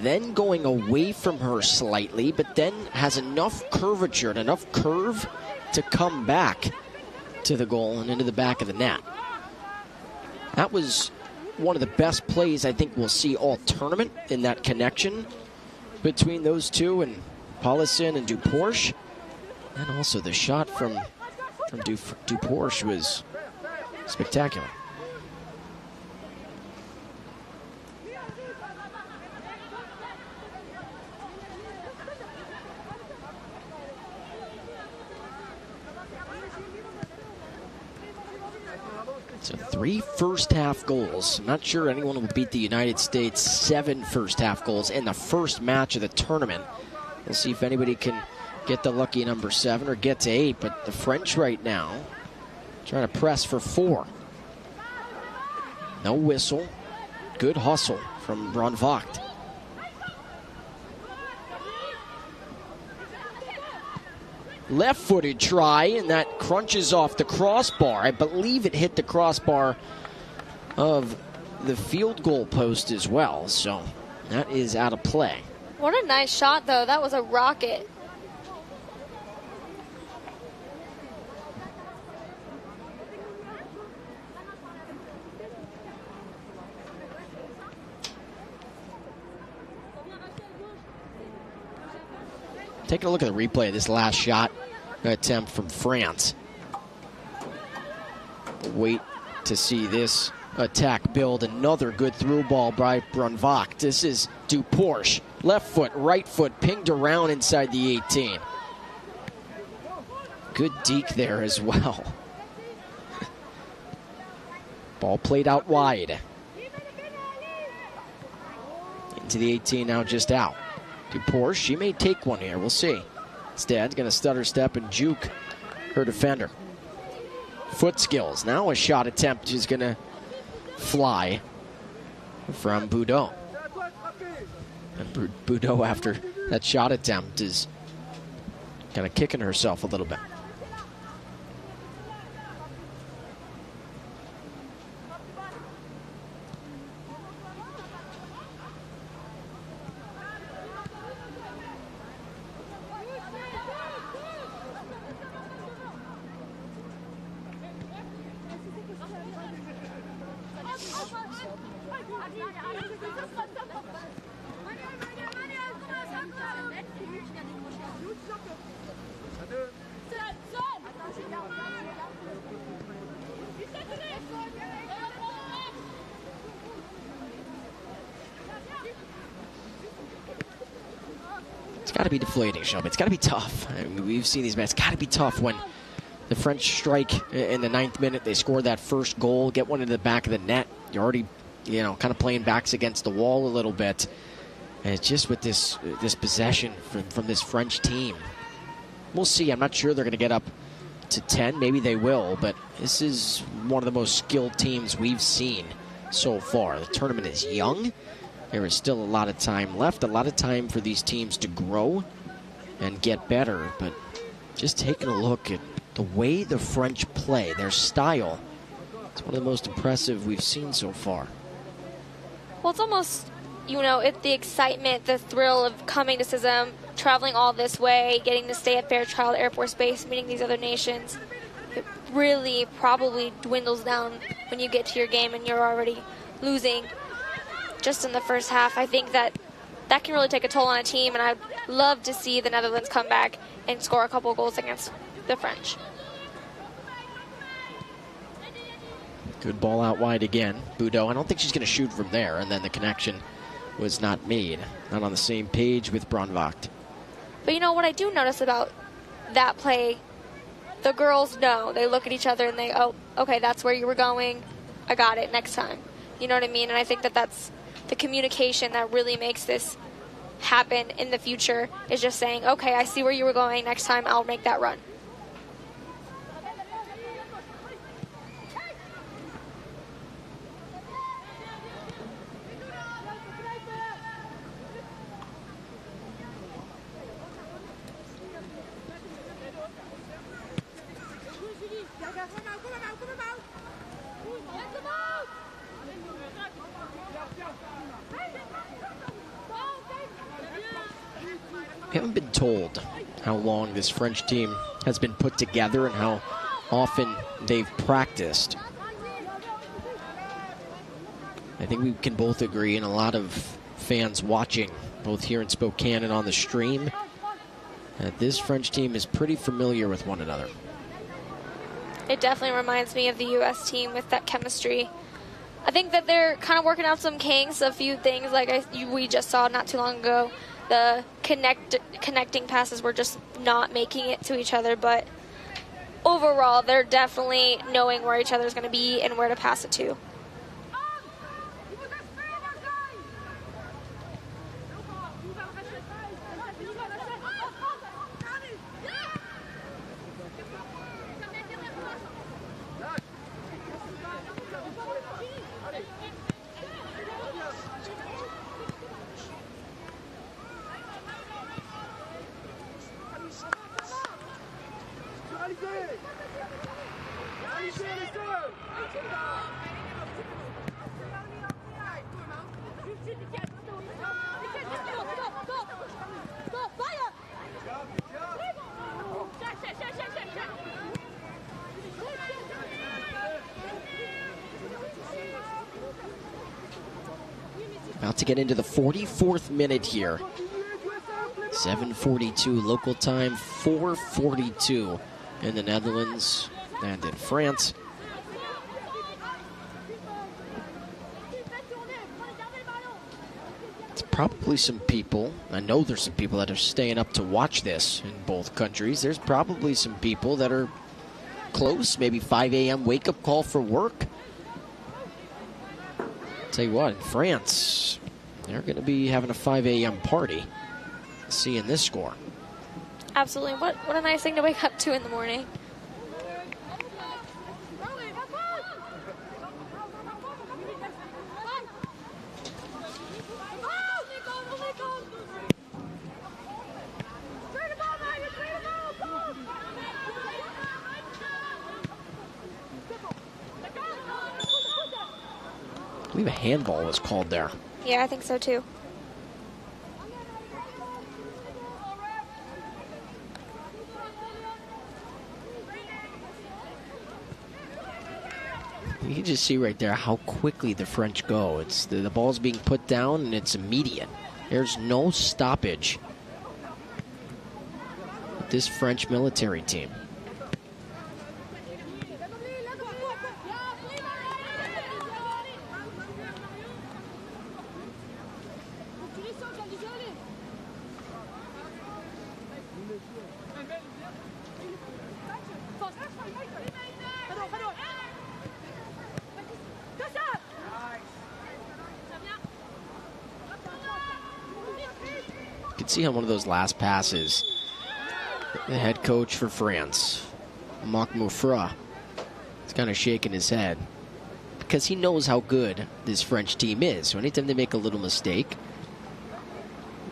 then going away from her slightly, but then has enough curvature and enough curve to come back to the goal and into the back of the net. That was one of the best plays I think we'll see all tournament in that connection between those two, and Paulison and Duporsche. And also the shot from Duporsche was spectacular. So 3 first-half goals. I'm not sure anyone will beat the United States 7 first-half goals in the first match of the tournament. We'll see if anybody can get the lucky number 7 or get to 8. But the French right now trying to press for 4. No whistle. Good hustle from Brandvogt. Left-footed try, and that crunches off the crossbar. I believe it hit the crossbar of the field goal post as well, so that is out of play. What a nice shot, though. That was a rocket. Taking a look at the replay of this last shot attempt from France. Wait to see this attack build. Another good through ball by Brandvogt. This is Duporsche. Left foot, right foot, pinged around inside the 18. Good deke there as well. Ball played out wide. Into the 18 now, just out. Duporsche, she may take one here. We'll see. Instead, going to stutter step and juke her defender. Foot skills. Now a shot attempt is going to fly from Boudot. And Boudot, after that shot attempt, is kind of kicking herself a little bit. It's got to be deflating, Shelby. It's got to be tough. I mean, we've seen these matches. It's got to be tough when the French strike in the 9th minute. They score that first goal, get one into the back of the net. You're already, kind of playing backs against the wall a little bit. And it's just with this possession from this French team. We'll see. I'm not sure they're going to get up to 10. Maybe they will, but this is one of the most skilled teams we've seen so far. The tournament is young. There is still a lot of time left, a lot of time for these teams to grow and get better. But just taking a look at the way the French play, their style, it's one of the most impressive we've seen so far. Well, it's almost, it's the excitement, the thrill of coming to CISM, traveling all this way, getting to stay at Fairchild Air Force Base, meeting these other nations. It really probably dwindles down when you get to your game and you're already losing just in the first half. I think that can really take a toll on a team, and I'd love to see the Netherlands come back and score a couple goals against the French. Good ball out wide again. Boudot, I don't think she's going to shoot from there, and then the connection was not made. Not on the same page with Brandvogt. But what I do notice about that play, the girls know. They look at each other and they, oh, okay, that's where you were going. I got it next time. You know what I mean? And I think that's the communication that really makes this happen in the future, is just saying, okay, I see where you were going. Next time I'll make that run. We haven't been told how long this French team has been put together and how often they've practiced. I think we can both agree, and a lot of fans watching, both here in Spokane and on the stream, that this French team is pretty familiar with one another. It definitely reminds me of the U.S. team with that chemistry. I think that they're kind of working out some kinks, a few things like we just saw not too long ago. The connecting passes were just not making it to each other, but overall, they're definitely knowing where each other's going to be and where to pass it to. About to get into the 44th minute here. 7:42 local time, 4:42 in the Netherlands and in France. It's probably some people, I know there's some people that are staying up to watch this in both countries. There's probably some people that are close, maybe 5 a.m. wake-up call for work. Tell you what, in France, they're going to be having a 5 a.m. party, seeing this score. Absolutely. What a nice thing to wake up to in the morning. I believe a handball was called there. Yeah, I think so too. You can just see right there how quickly the French go. It's the ball's being put down and it's immediate. There's no stoppage with this French military team. See on one of those last passes, the head coach for France, Marc Moufra, is kind of shaking his head because he knows how good this French team is. So anytime they make a little mistake,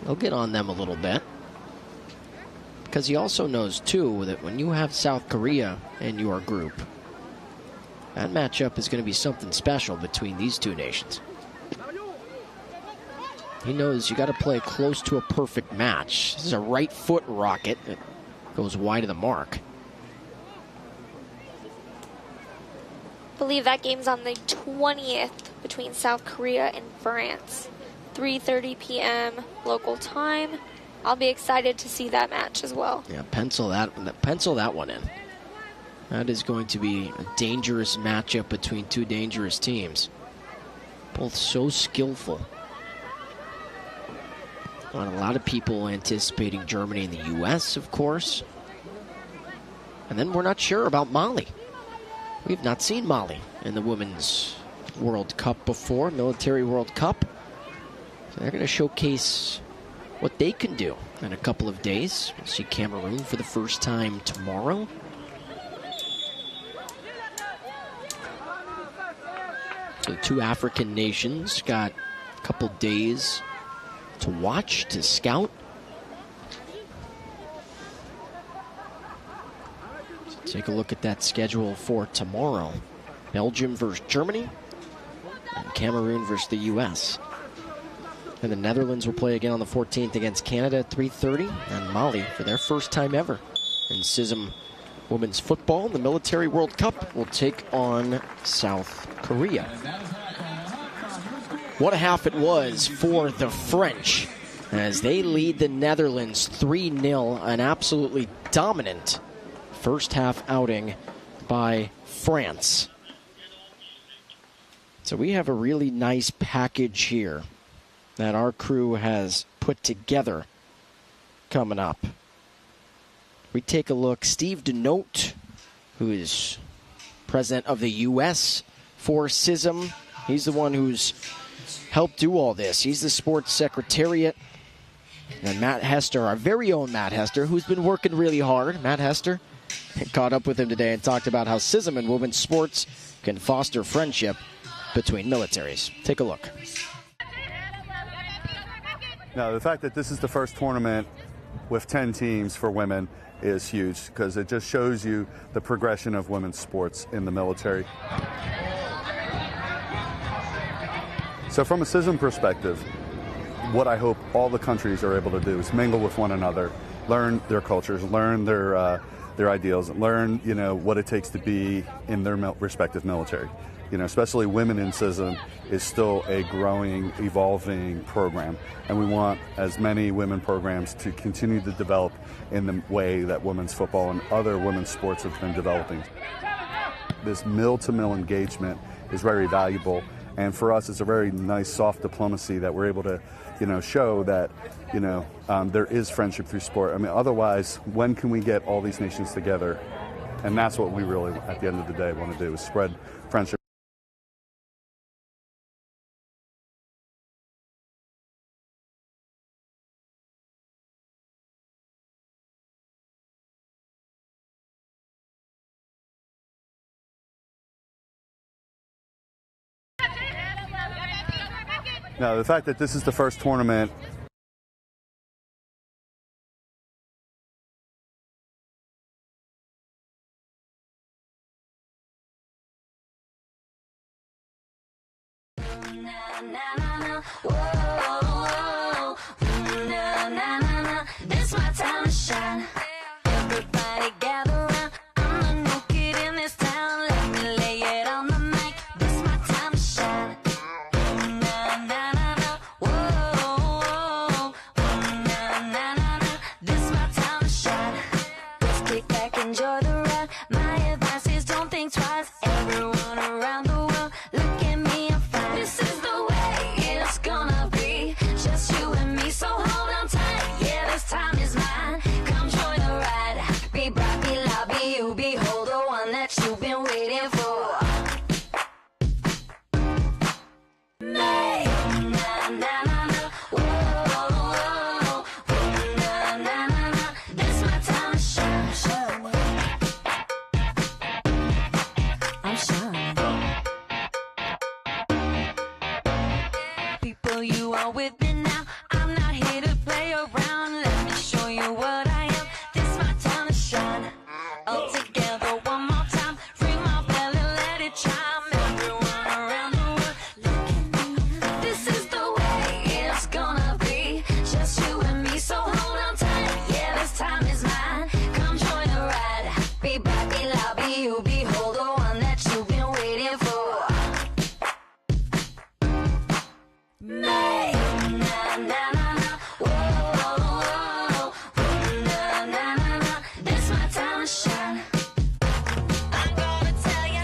they'll get on them a little bit. Because he also knows, too, that when you have South Korea in your group, that matchup is going to be something special between these two nations. He knows you got to play close to a perfect match. This is a right foot rocket that goes wide of the mark. I believe that game's on the 20th between South Korea and France. 3:30 p.m. local time. I'll be excited to see that match as well. Yeah, pencil that one in. That is going to be a dangerous matchup between two dangerous teams. Both so skillful. A lot of people anticipating Germany and the U.S., of course. And then we're not sure about Mali. We've not seen Mali in the Women's World Cup before, Military World Cup. So they're going to showcase what they can do in a couple of days. We'll see Cameroon for the first time tomorrow. So the two African nations got a couple days to watch, to scout. So take a look at that schedule for tomorrow. Belgium versus Germany, and Cameroon versus the U.S. And the Netherlands will play again on the 14th against Canada at 3:30, and Mali for their first time ever in CISM women's football. The Military World Cup will take on South Korea. What a half it was for the French as they lead the Netherlands 3-0, an absolutely dominant first half outing by France. So we have a really nice package here that our crew has put together coming up. We take a look. Steve Denote, who is president of the U.S. for CISM, he's the one who's helped do all this. He's the sports secretariat. And Matt Hester, our very own Matt Hester, who's been working really hard. Matt Hester caught up with him today and talked about how CISM and women's sports can foster friendship between militaries. Take a look. Now, the fact that this is the first tournament with 10 teams for women is huge because it just shows you the progression of women's sports in the military. So from a CISM perspective, what I hope all the countries are able to do is mingle with one another, learn their cultures, learn their ideals, learn, what it takes to be in their respective military. Especially women in CISM is still a growing, evolving program, and we want as many women programs to continue to develop in the way that women's football and other women's sports have been developing. This mill-to-mill engagement is very valuable, and for us it's a very nice soft diplomacy that we're able to show that there is friendship through sport. I mean, otherwise, when can we get all these nations together? And that's what we really, at the end of the day, want to do, is spread friendship. Now, the fact that this is the first tournament This my time to shine. Everybody gather round. I'm the new kid in this town. Let me lay it on the mic. This my time to shine. This my time to shine. Let's kick back, enjoy the ride. My advice is don't think twice. Everyone around the world, look at me, I'm fine. This is the way it's gonna be. Just you and me, so hold on tight. Yeah, this time is mine. Come join the ride. Be bright, be loud, be you, behold the one that you've been waiting for. May. Na, na, na, na. Whoa, na, na, na, na. This my time to shine. I'm shining. People, you are with me now. I'm not here to play around. Let me show you what I am. This my time to shine. All together one more time. Ring my bell and let it chime. Everyone around the world, look at me. This is the way it's gonna be. Just you and me, so hold on tight. Yeah, this time is mine. Come join the ride. Be bright, be loud, be you, behold the one that you've been waiting for. May. Na, na, na, na. Whoa, na, na, na, na. This my time to shine. I'm gonna tell ya,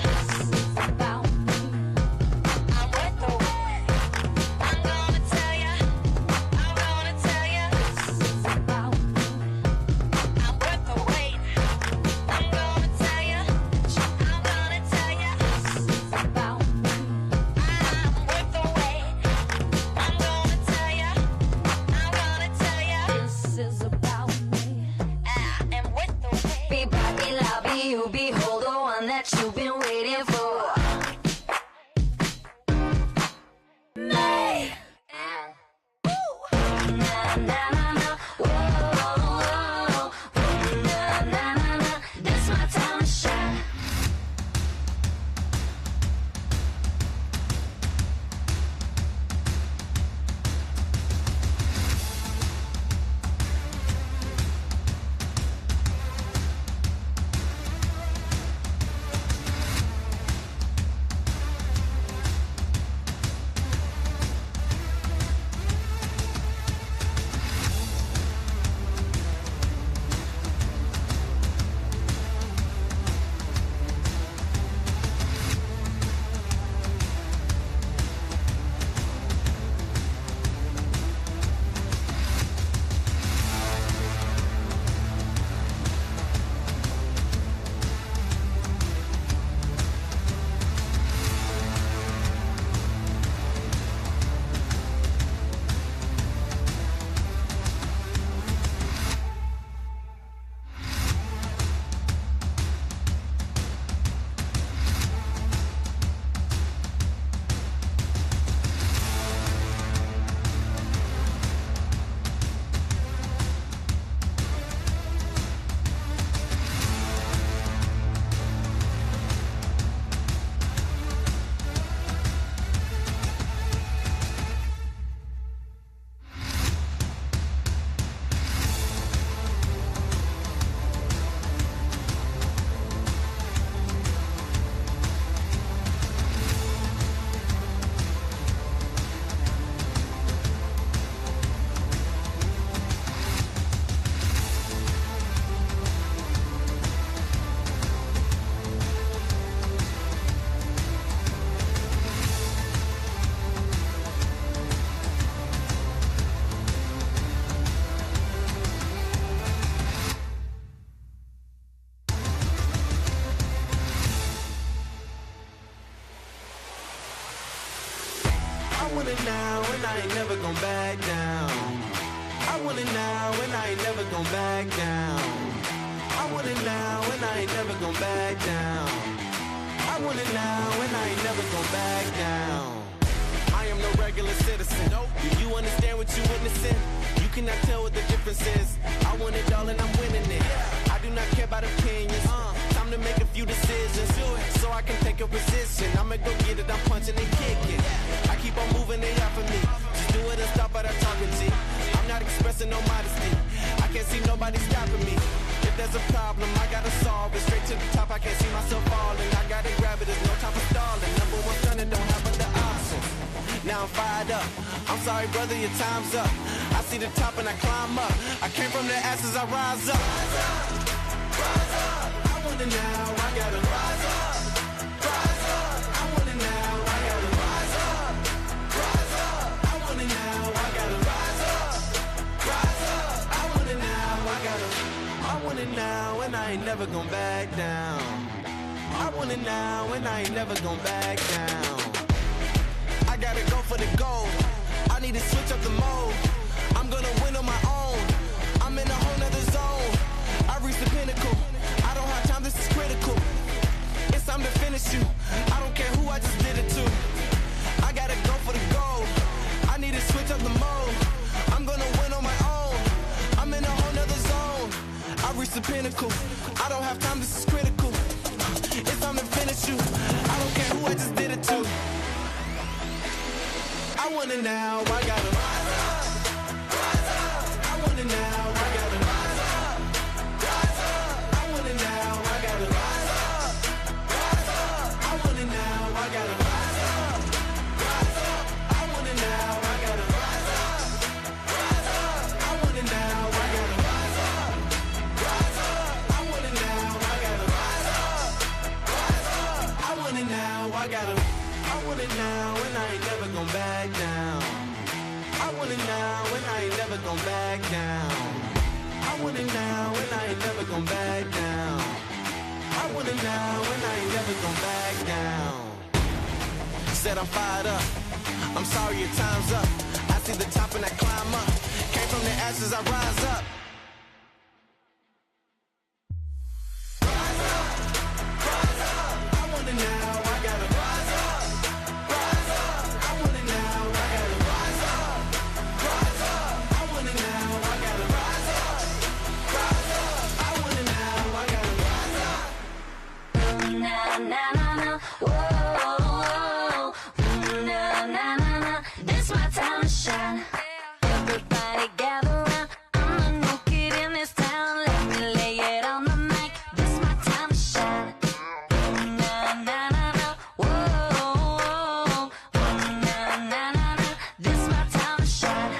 this is about me. I'm with the way. I'm gonna tell ya, this is about me. I'm with the weight. I'm gonna tell ya, this is about me. I'm with the weight. I'm gonna tell ya, this is about me. I am with the weight. Be bright, be loud, be you, behold the one that you've been waiting for. May. Na, na, na, na. Whoa, na, na, na, na. This my time to shine. want it now and I ain't never gon' back down. I want it now and I ain't never gon' back down. I want it now and I ain't never gon' back down. I want it now and I ain't never gon' back down. I am no regular citizen. Do you understand what you witnessing? You cannot tell what the difference is. I want it all and I'm winning it. I do not care about opinions. Time to make a few decisions so I can take a position. I'ma go get it, I'm punching and kicking. I keep on moving, they offer me. Just do it and stop at our talking G. I'm not expressing no modesty. I can't see nobody stopping me. If there's a problem, I gotta solve it. Straight to the top, I can't see myself falling. I gotta grab it, there's no time for stalling. Number one stunner, don't have other options. Now I'm fired up. I'm sorry, brother, your time's up. I see the top and I climb up. I came from the ashes, I rise up. Rise up, rise up. I want it now, I gotta rise up. Rise up, I want it now, I gotta rise up. Rise up, I want it now, I gotta rise up. Rise up, I want it now, I want it now, and I ain't never gon' back down. I want it now, and I ain't never gon' back down. I gotta go for the gold. I need to switch up the mode. I'm gonna win on my own. I'm in a whole nother zone. I reached the pinnacle. I don't have time, this is critical. It's time to finish you. I don't care who I just did it to. I gotta go for the gold. I need to switch up the mode. I'm gonna win on my own. I'm in a whole nother zone. I reached the pinnacle. I don't have time, this is critical. It's time to finish you. I don't care who I just did it to. I want it now, I gotta rise up, rise up. I want it now, I gotta rise up, rise up. I want it now, I gotta rise up, rise up. I want it now, I gotta rise up, rise up. I want it now, I gotta rise up, rise up. I want it now, I gotta rise up, rise up. I want it now, I gotta rise up, rise up. I want it now, I gotta. I want it now and I ain't never gon' back down. I want it now and I ain't never gon' back down. I want it now and I ain't never gon' back down. I want it now and I ain't never gon' back down. Said I'm fired up. I'm sorry your time's up. I see the top and I climb up. Came from the ashes, I rise up. Rise up, rise up. I want it now, I gotta rise up. Rise up, I want it now, I gotta rise up. Rise up, I want it now, I gotta rise up. Rise up, I want it now, I gotta rise up. Na na na na, whoa, na na na na. This my time to shine. Everybody gather round. I'm the new kid in this town. Let me lay it on the mic. This my time to shine. Na na na na, whoa, na na na na. This my time to shine.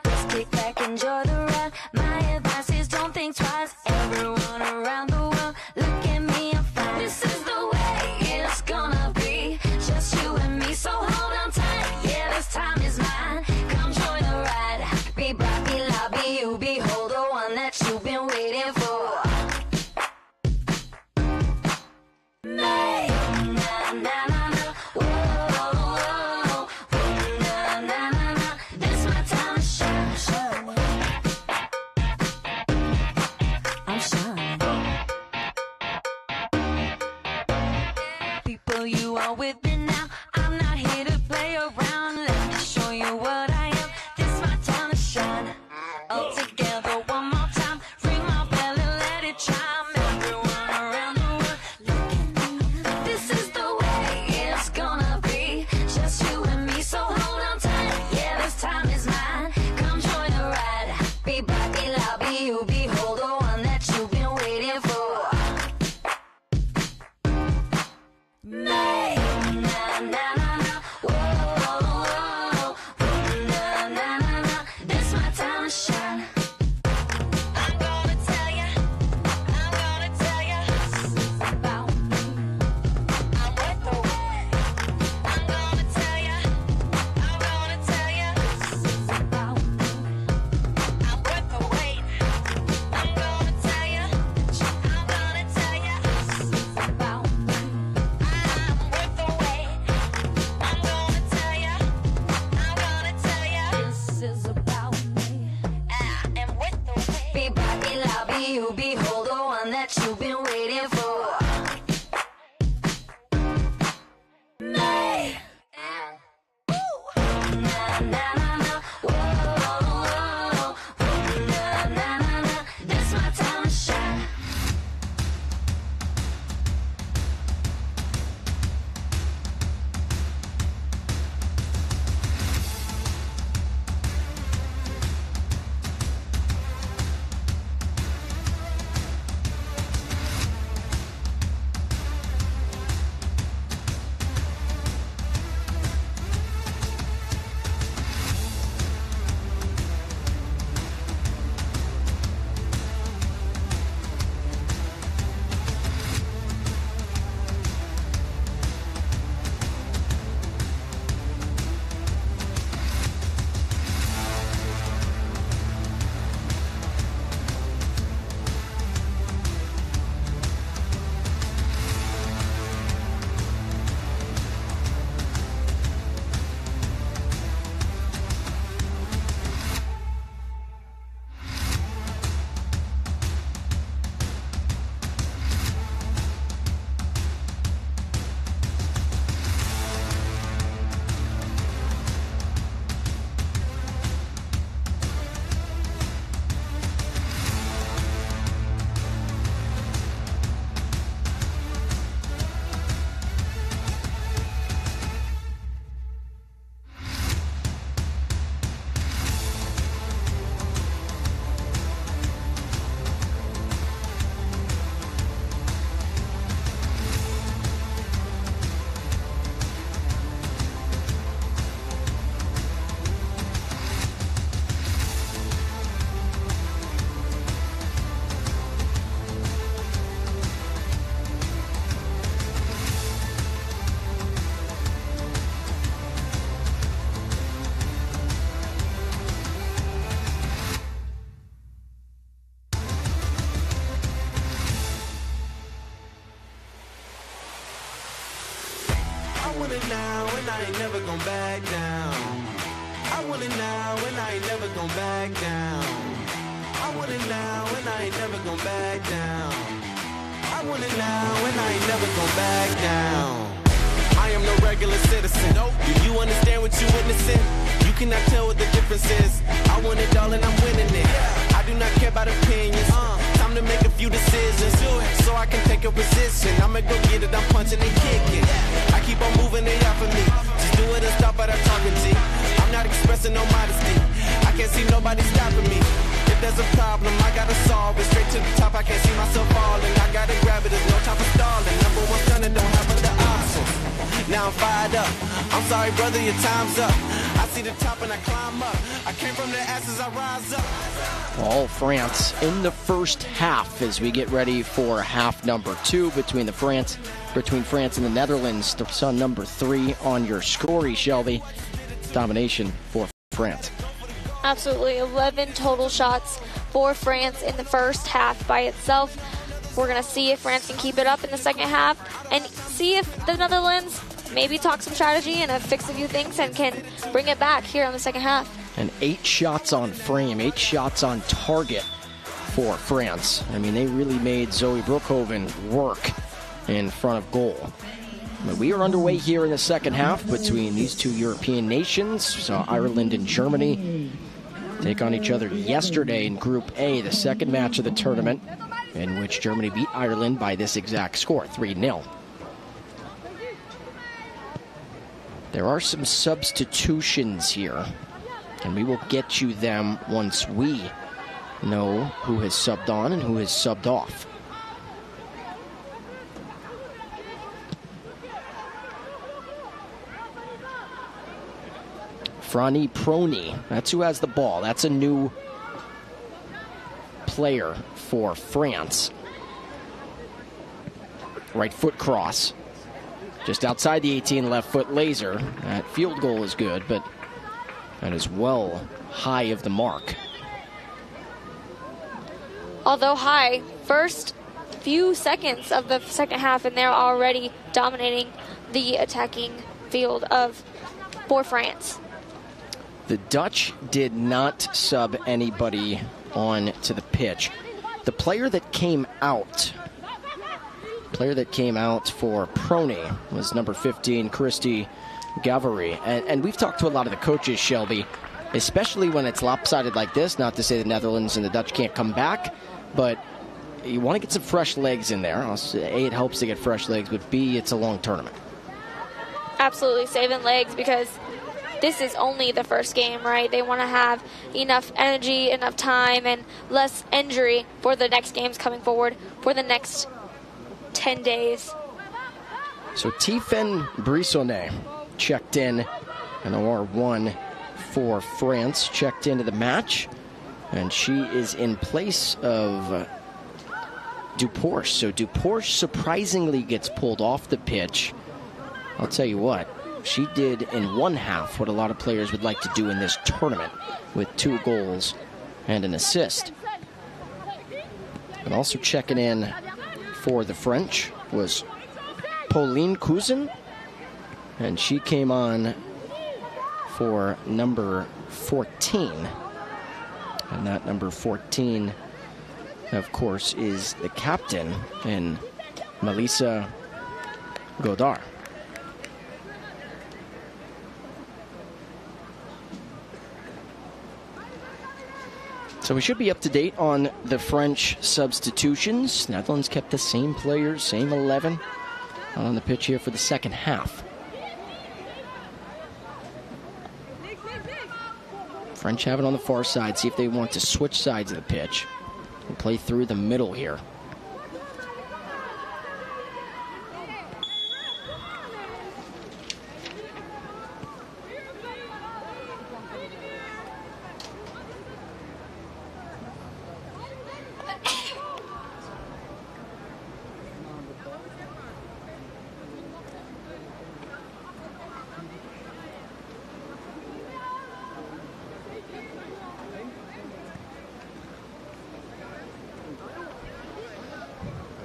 Just kick back, enjoy the ride. My advice is don't think twice. Everyone around the world, look at me, I'm fine. This is the way it's gonna be. Just you and me, so hold on tight. Yeah, this time is mine. Come join the ride. Be Bobby, lobby, you behold the one that you've been waiting for. May. Na na na na, whoa, na na na na. This my time to shine. I'm shining. People, you are with me now. I'm not here to play around. Let me show you what I am. This my time to shine. All together one more time. Ring my bell and let it chime. Everyone around the world, look at me. This is the way it's gonna be. Just you and me, so hold on tight. Yeah, this time is mine. Come join the ride. Be Bobby, lobby, you behold the one that you've been waiting for. May. Na na na na, whoa, I want it now and I ain't never gonna back down. I want it now and I ain't never gonna back down. I want it now and I ain't never gonna back down. I want it now and I ain't never gonna back down. I am no regular citizen. Do you understand what you're witnessing? You cannot tell what the difference is. I want it all and I'm winning it. I do not care about opinions. Time to make a few decisions so I can take a position. I'ma go get it, I'm punching and kicking. I keep on moving, they out for me. Just do it and stop without talking to. I'm not expressing no modesty. I can't see nobody stopping me. If there's a problem, I gotta solve it. Straight to the top, I can't see myself falling. I gotta grab it, there's no time for stalling. Number one gunner, don't have other options. Now I'm fired up. I'm sorry, brother, your time's up. I see the top and I climb up. I came from the ashes, I rise up. All France in the first half as we get ready for half number 2 between France and the Netherlands. Saw number 3 on your scorey, Shelby. Domination for France. Absolutely, 11 total shots for France in the first half by itself. We're going to see if France can keep it up in the second half and see if the Netherlands maybe talk some strategy and fix a few things and can bring it back here on the second half. And 8 shots on frame, 8 shots on target for France. I mean, they really made Zoe Broekhoven work in front of goal. But we are underway here in the second half between these two European nations. So Ireland and Germany take on each other yesterday in Group A, the second match of the tournament, in which Germany beat Ireland by this exact score, 3-0. There are some substitutions here, and we will get you them once we know who has subbed on and who has subbed off. Franny Prony, that's who has the ball. That's a new player for France. Right foot cross. Just outside the 18, left foot laser. That field goal is good, but that is well high of the mark. Although high, first few seconds of the second half, and they're already dominating the attacking field for France. The Dutch did not sub anybody on to the pitch. The player that came out for Prony was number 15, Christy Gavary. And we've talked to a lot of the coaches, Shelby, especially when it's lopsided like this. Not to say the Netherlands and the Dutch can't come back, but you want to get some fresh legs in there. A, it helps to get fresh legs, but B, it's a long tournament. Absolutely, saving legs, because this is only the first game, right? They want to have enough energy, enough time, and less injury for the next games coming forward for the next 10 days. So Tiffaine Brissonnet checked in, an OR1 for France, checked into the match, and she is in place of Dupourche. So Dupourche surprisingly gets pulled off the pitch. I'll tell you what, she did in one half what a lot of players would like to do in this tournament, with 2 goals and an assist. And also checking in for the French was Pauline Cousin, and she came on for number 14. And that number 14, of course, is the captain in Melissa Godard. So we should be up to date on the French substitutions. Netherlands kept the same players, same 11 on the pitch here for the second half. French have it on the far side. See if they want to switch sides of the pitch and play through the middle here.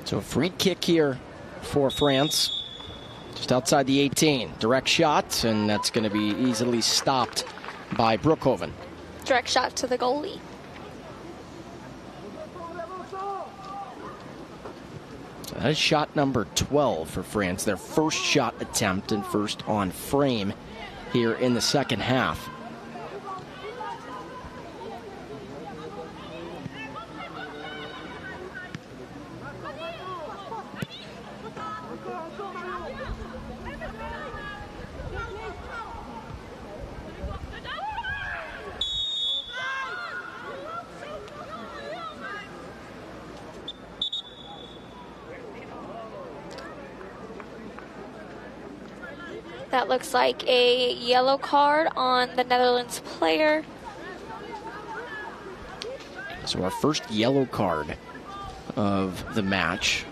So a free kick here for France. Just outside the 18. Direct shot, and that's going to be easily stopped by Brookhoven. Direct shot to the goalie. So that is shot number 12 for France. Their first shot attempt and first on frame here in the second half. That looks like a yellow card on the Netherlands player. So our first yellow card of the match.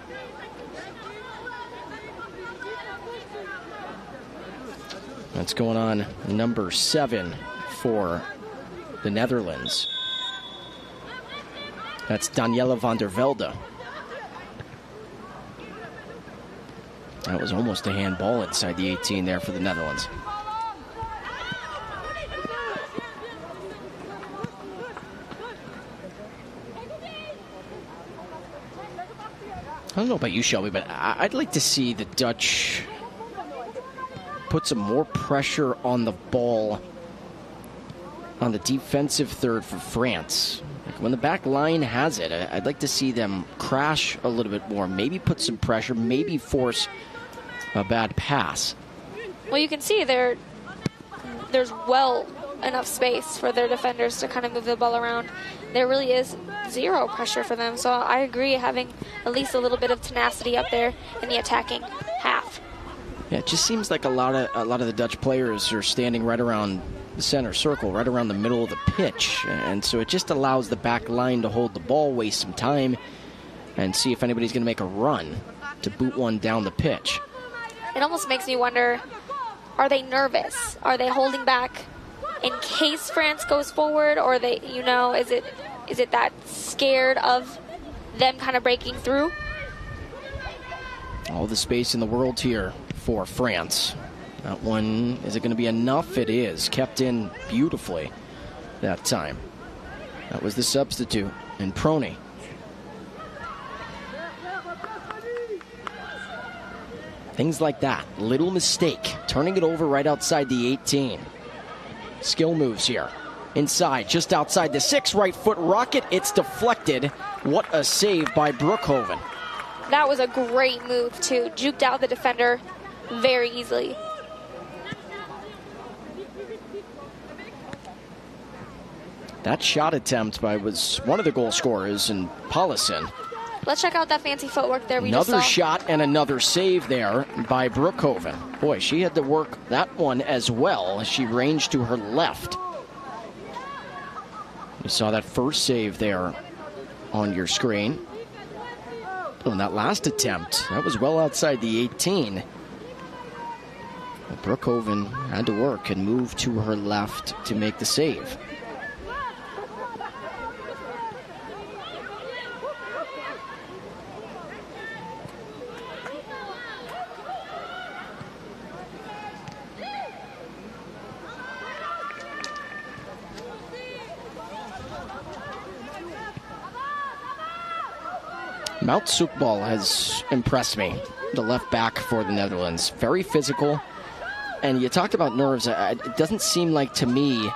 That's going on number 7 for the Netherlands. That's Danielle van der Velde. That was almost a handball inside the 18 there for the Netherlands. I don't know about you, Shelby, but I'd like to see the Dutch put some more pressure on the ball on the defensive third for France. Like when the back line has it, I'd like to see them crash a little bit more, maybe put some pressure, maybe force a bad pass. Well, you can see there's well enough space for their defenders to kind of move the ball around. There really is zero pressure for them, so I agree having at least a little bit of tenacity up there in the attacking half. Yeah, it just seems like a lot of the Dutch players are standing right around the center circle, right around the middle of the pitch, and so it just allows the back line to hold the ball, waste some time, and see if anybody's going to make a run to boot one down the pitch. It almost makes me wonder, are they nervous? Are they holding back in case France goes forward? Or they, is it that scared of them kind of breaking through? All the space in the world here for France. That one, is it going to be enough? It is. Kept in beautifully that time. That was the substitute in Prony. Things like that. Little mistake. Turning it over right outside the 18. Skill moves here. Inside, just outside the 6. Right foot rocket. It's deflected. What a save by Brookhoven. That was a great move, too. Juked out the defender very easily. That shot attempt was one of the goal scorers in Paulison. Let's check out that fancy footwork there we just saw. Another shot and another save there by Brookhoven. Boy, she had to work that one as well. She ranged to her left. You saw that first save there on your screen. Oh, and that last attempt, that was well outside the 18. Brookhoven had to work and move to her left to make the save. Mount Soekbal has impressed me, the left back for the Netherlands. Very physical, and you talked about nerves. It doesn't seem like to me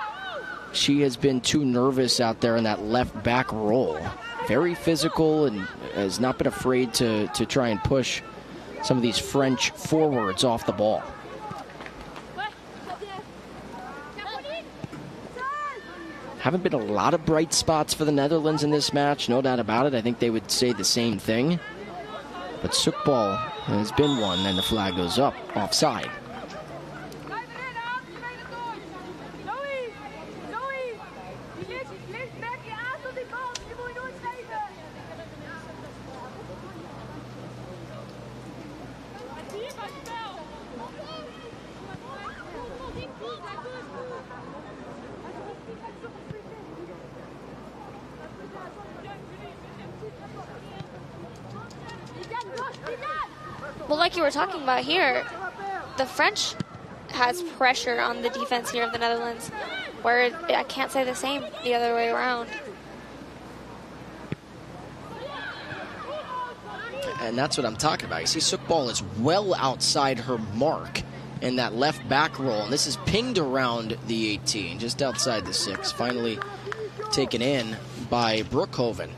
she has been too nervous out there in that left back role. Very physical and has not been afraid to try and push some of these French forwards off the ball. Haven't been a lot of bright spots for the Netherlands in this match, no doubt about it. I think they would say the same thing. But Soekbal has been one, and the flag goes up, offside. Well, like you were talking about here, the French has pressure on the defense here of the Netherlands, where I can't say the same the other way around. And that's what I'm talking about. You see Sukbal is well outside her mark in that left back roll. And this is pinged around the 18, just outside the 6. Finally taken in by Broekhoven.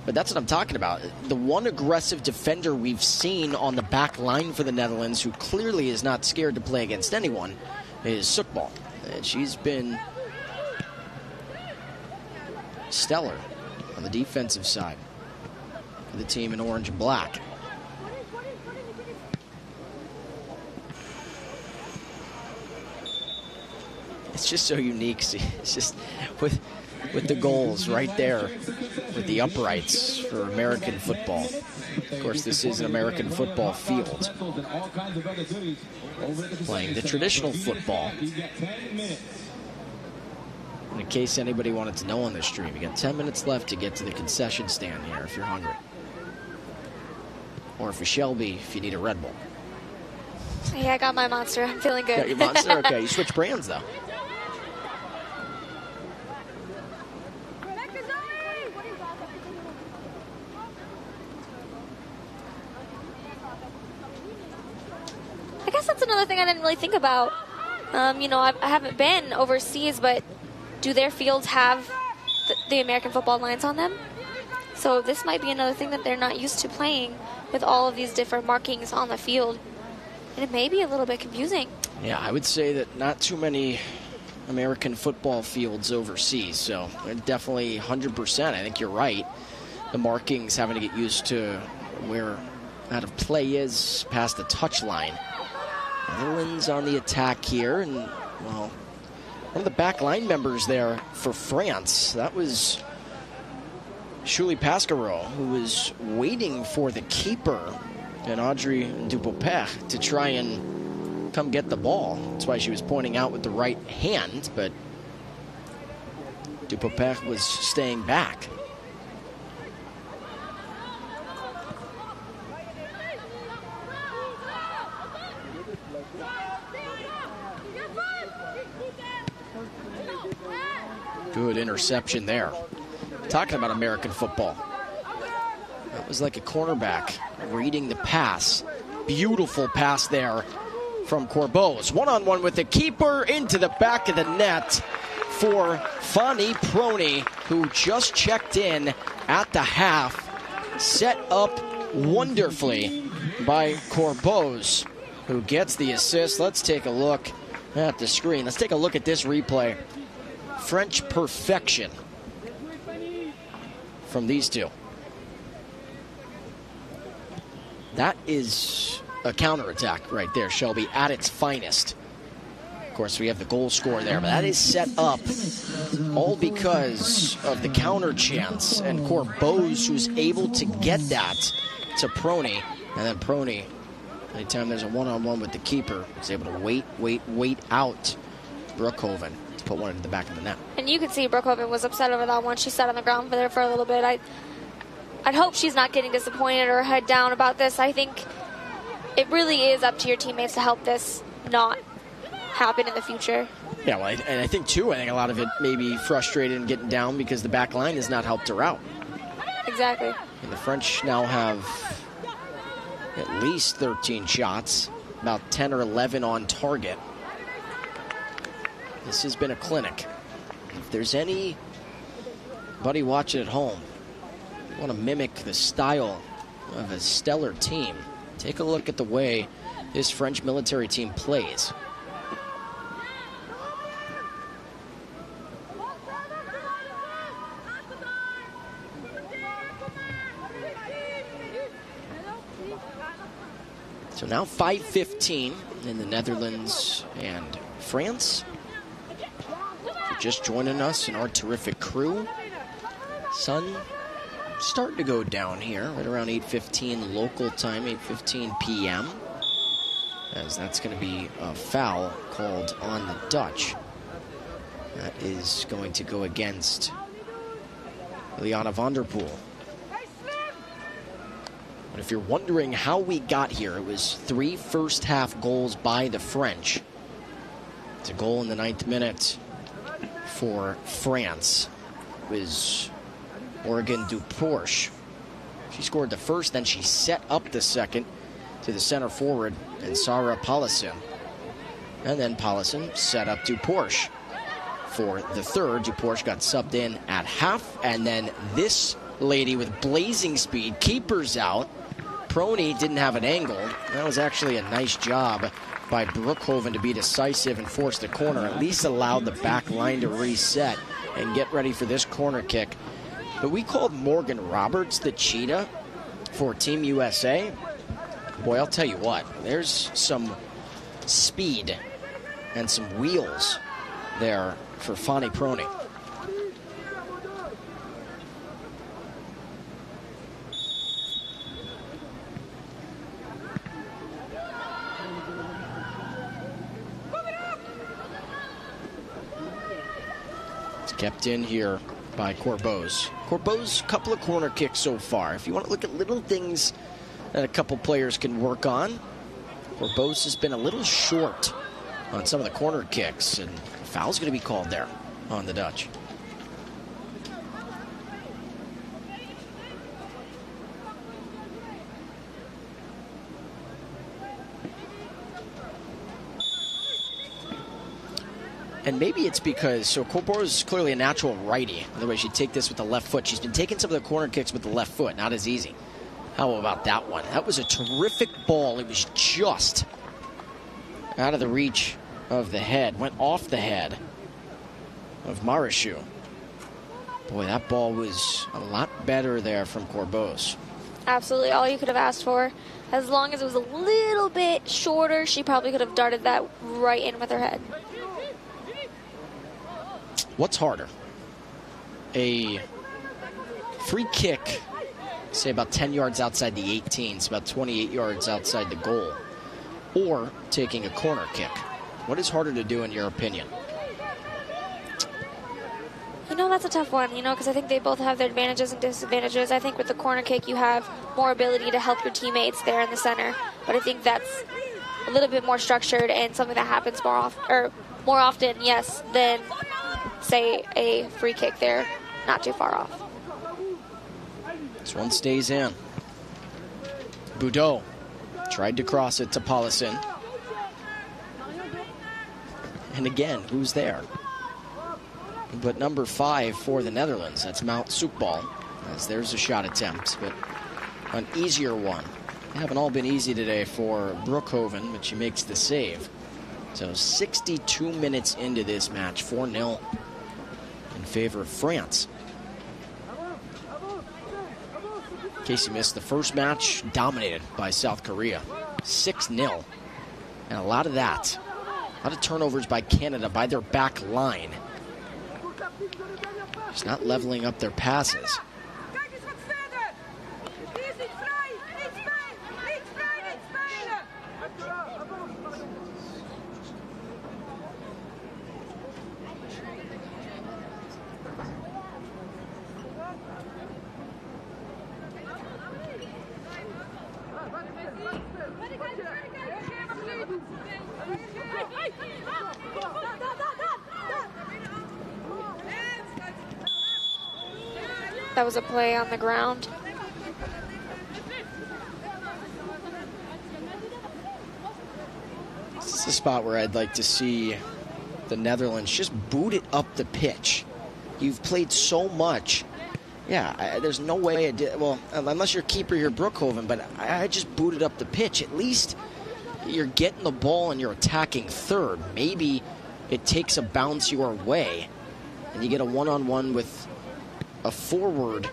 But that's what I'm talking about. The one aggressive defender we've seen on the back line for the Netherlands, who clearly is not scared to play against anyone, is Sukbal. And she's been stellar on the defensive side for the team in orange and black. It's just so unique. See, it's just with the goals right there, with the uprights for American football. Of course, this is an American football field, playing the traditional football. In case anybody wanted to know on this stream, you got 10 minutes left to get to the concession stand here if you're hungry. Or for Shelby, if you need a Red Bull. Yeah, I got my Monster. I'm feeling good. Got your Monster? Okay, you switch brands, though. I guess that's another thing I didn't really think about. You know, I haven't been overseas, but do their fields have the American football lines on them? So this might be another thing that they're not used to playing with all of these different markings on the field. And it may be a little bit confusing. Yeah, I would say that not too many American football fields overseas, so definitely 100%. I think you're right. The markings having to get used to where out of play is past the touch line. Netherlands on the attack here, and, well, one of the back line members there for France, that was Julie Pasquarot, who was waiting for the keeper and Audrey Dupopert to try and come get the ball. That's why she was pointing out with the right hand, but Dupopert was staying back. Good interception there. Talking about American football. That was like a cornerback reading the pass. Beautiful pass there from Corbeau's. One-on-one with the keeper into the back of the net for Fanny Prony, who just checked in at the half. Set up wonderfully by Corbeau's, who gets the assist. Let's take a look at the screen. Let's take a look at this replay. French perfection from these two. That is a counterattack right there, Shelby, at its finest. Of course, we have the goal score there, but that is set up all because of the counter chance, and Corbeau's, who's able to get that to Prony, and then Prony, anytime there's a one-on-one with the keeper, is able to wait out Broekhoven to put one into the back of the net. And you could see Broekhoven was upset over that one. She sat on the ground there for a little bit. I'd hope she's not getting disappointed or head down about this. I think it really is up to your teammates to help this not happen in the future. Yeah, well, and I think, too, a lot of it may be frustrated and getting down because the back line has not helped her out. Exactly. And the French now have at least 13 shots, about 10 or 11 on target. This has been a clinic. If there's anybody watching at home who want to mimic the style of a stellar team, take a look at the way this French military team plays. So now 5:15 in the Netherlands and France. Just joining us and our terrific crew. Sun starting to go down here right around 8:15 local time, 8:15 p.m. as that's going to be a foul called on the Dutch. That is going to go against Liana van der Poel. But if you're wondering how we got here, it was 3 first-half goals by the French. It's a goal in the 9th minute for France. It was Morgan Dupourche. She scored the first, then she set up the second to the center forward and Sarah Paulison. And then Paulison set up Dupourche for the third. Dupourche got subbed in at half, and then this lady with blazing speed, keepers out. Prony didn't have an angle. That was actually a nice job by Brookhoven to be decisive and force the corner, at least allowed the back line to reset and get ready for this corner kick. But we called Morgan Roberts the cheetah for Team USA. Boy, I'll tell you what, there's some speed and some wheels there for Fanny Prony. It's kept in here by Corbeau's. Corbeau's couple of corner kicks so far. If you want to look at little things that a couple players can work on, Corbeau's has been a little short on some of the corner kicks, and a foul's going to be called there on the Dutch. And maybe it's because, so Corbeau is clearly a natural righty. Otherwise, she'd take this with the left foot. She's been taking some of the corner kicks with the left foot. Not as easy. How about that one? That was a terrific ball. It was just out of the reach of the head. Went off the head of Marichou. Boy, that ball was a lot better there from Corbeau's. Absolutely all you could have asked for. As long as it was a little bit shorter, she probably could have darted that right in with her head. What's harder? A free kick, say about 10 yards outside the 18, so about 28 yards outside the goal, or taking a corner kick? What is harder to do in your opinion? You know, that's a tough one, you know, because I think they both have their advantages and disadvantages. I think with the corner kick, you have more ability to help your teammates there in the center, but I think that's a little bit more structured and something that happens more often, yes, than say a free kick there, not too far off. This one stays in. Boudot tried to cross it to Paulison. And again, who's there? But number 5 for the Netherlands, that's Mount Soekbal, as there's a shot attempt, but an easier one. They haven't all been easy today for Brookhoven, but she makes the save. So 62 minutes into this match, 4-0 in favor of France. In case you missed, the first match dominated by South Korea, 6-0. And a lot of that, a lot of turnovers by Canada, by their back line. Just not leveling up their passes. That was a play on the ground. This is the spot where I'd like to see the Netherlands just boot it up the pitch. You've played so much. Yeah, there's no way I did. Well, unless you're keeper here, Brookhoven, but I just booted up the pitch. At least you're getting the ball and you're attacking third. Maybe it takes a bounce your way and you get a one-on-one with a forward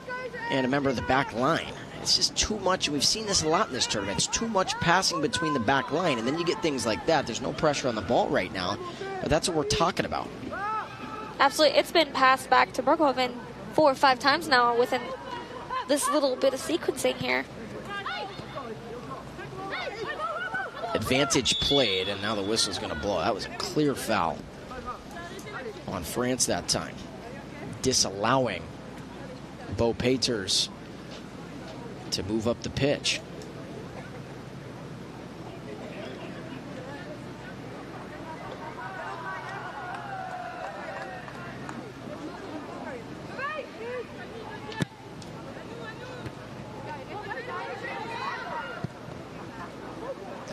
and a member of the back line. It's just too much. We've seen this a lot in this tournament. It's too much passing between the back line, and then you get things like that. There's no pressure on the ball right now, but that's what we're talking about. Absolutely. It's been passed back to Brookhoven 4 or 5 times now within this little bit of sequencing here. Advantage played, and now the whistle's going to blow. That was a clear foul on France that time, disallowing Bo Peters to move up the pitch.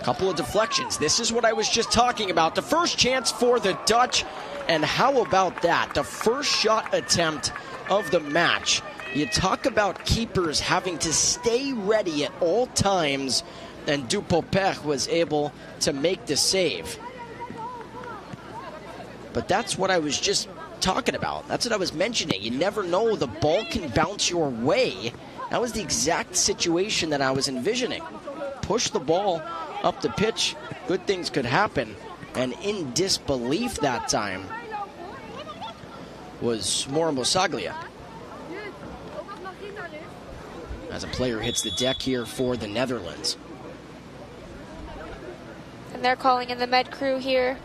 Couple of deflections. This is what I was just talking about. The first chance for the Dutch. And how about that? The first shot attempt of the match. You talk about keepers having to stay ready at all times. And Dupopech was able to make the save. But that's what I was just talking about. That's what I was mentioning. You never know. The ball can bounce your way. That was the exact situation that I was envisioning. Push the ball up the pitch, good things could happen. And in disbelief that time was Mora Mosaglia. As a player hits the deck here for the Netherlands. And they're calling in the med crew here.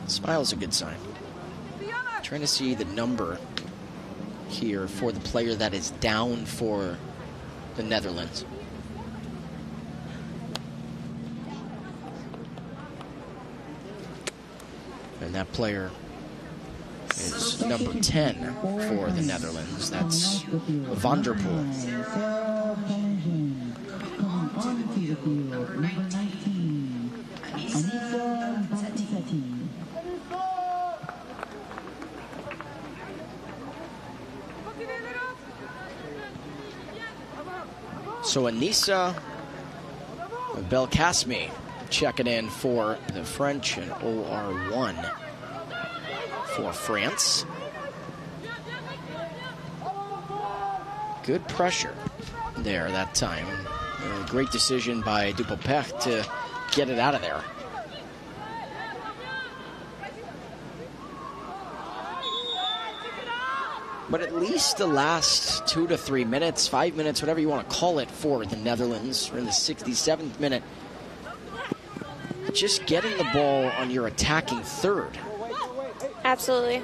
Smile is a good sign. Trying to see the number here for the player that is down for the Netherlands. And that player is number 10 for the Netherlands. That's Van der Poel. Number 19, Anissa Batisetti. So Anissa Belkacemi checking in for the French and OR1 for France. Good pressure there that time. Great decision by Dupopech to get it out of there. But at least the last 2 to 3 minutes, 5 minutes, whatever you want to call it for the Netherlands, we're in the 67th minute, just getting the ball on your attacking third. Absolutely.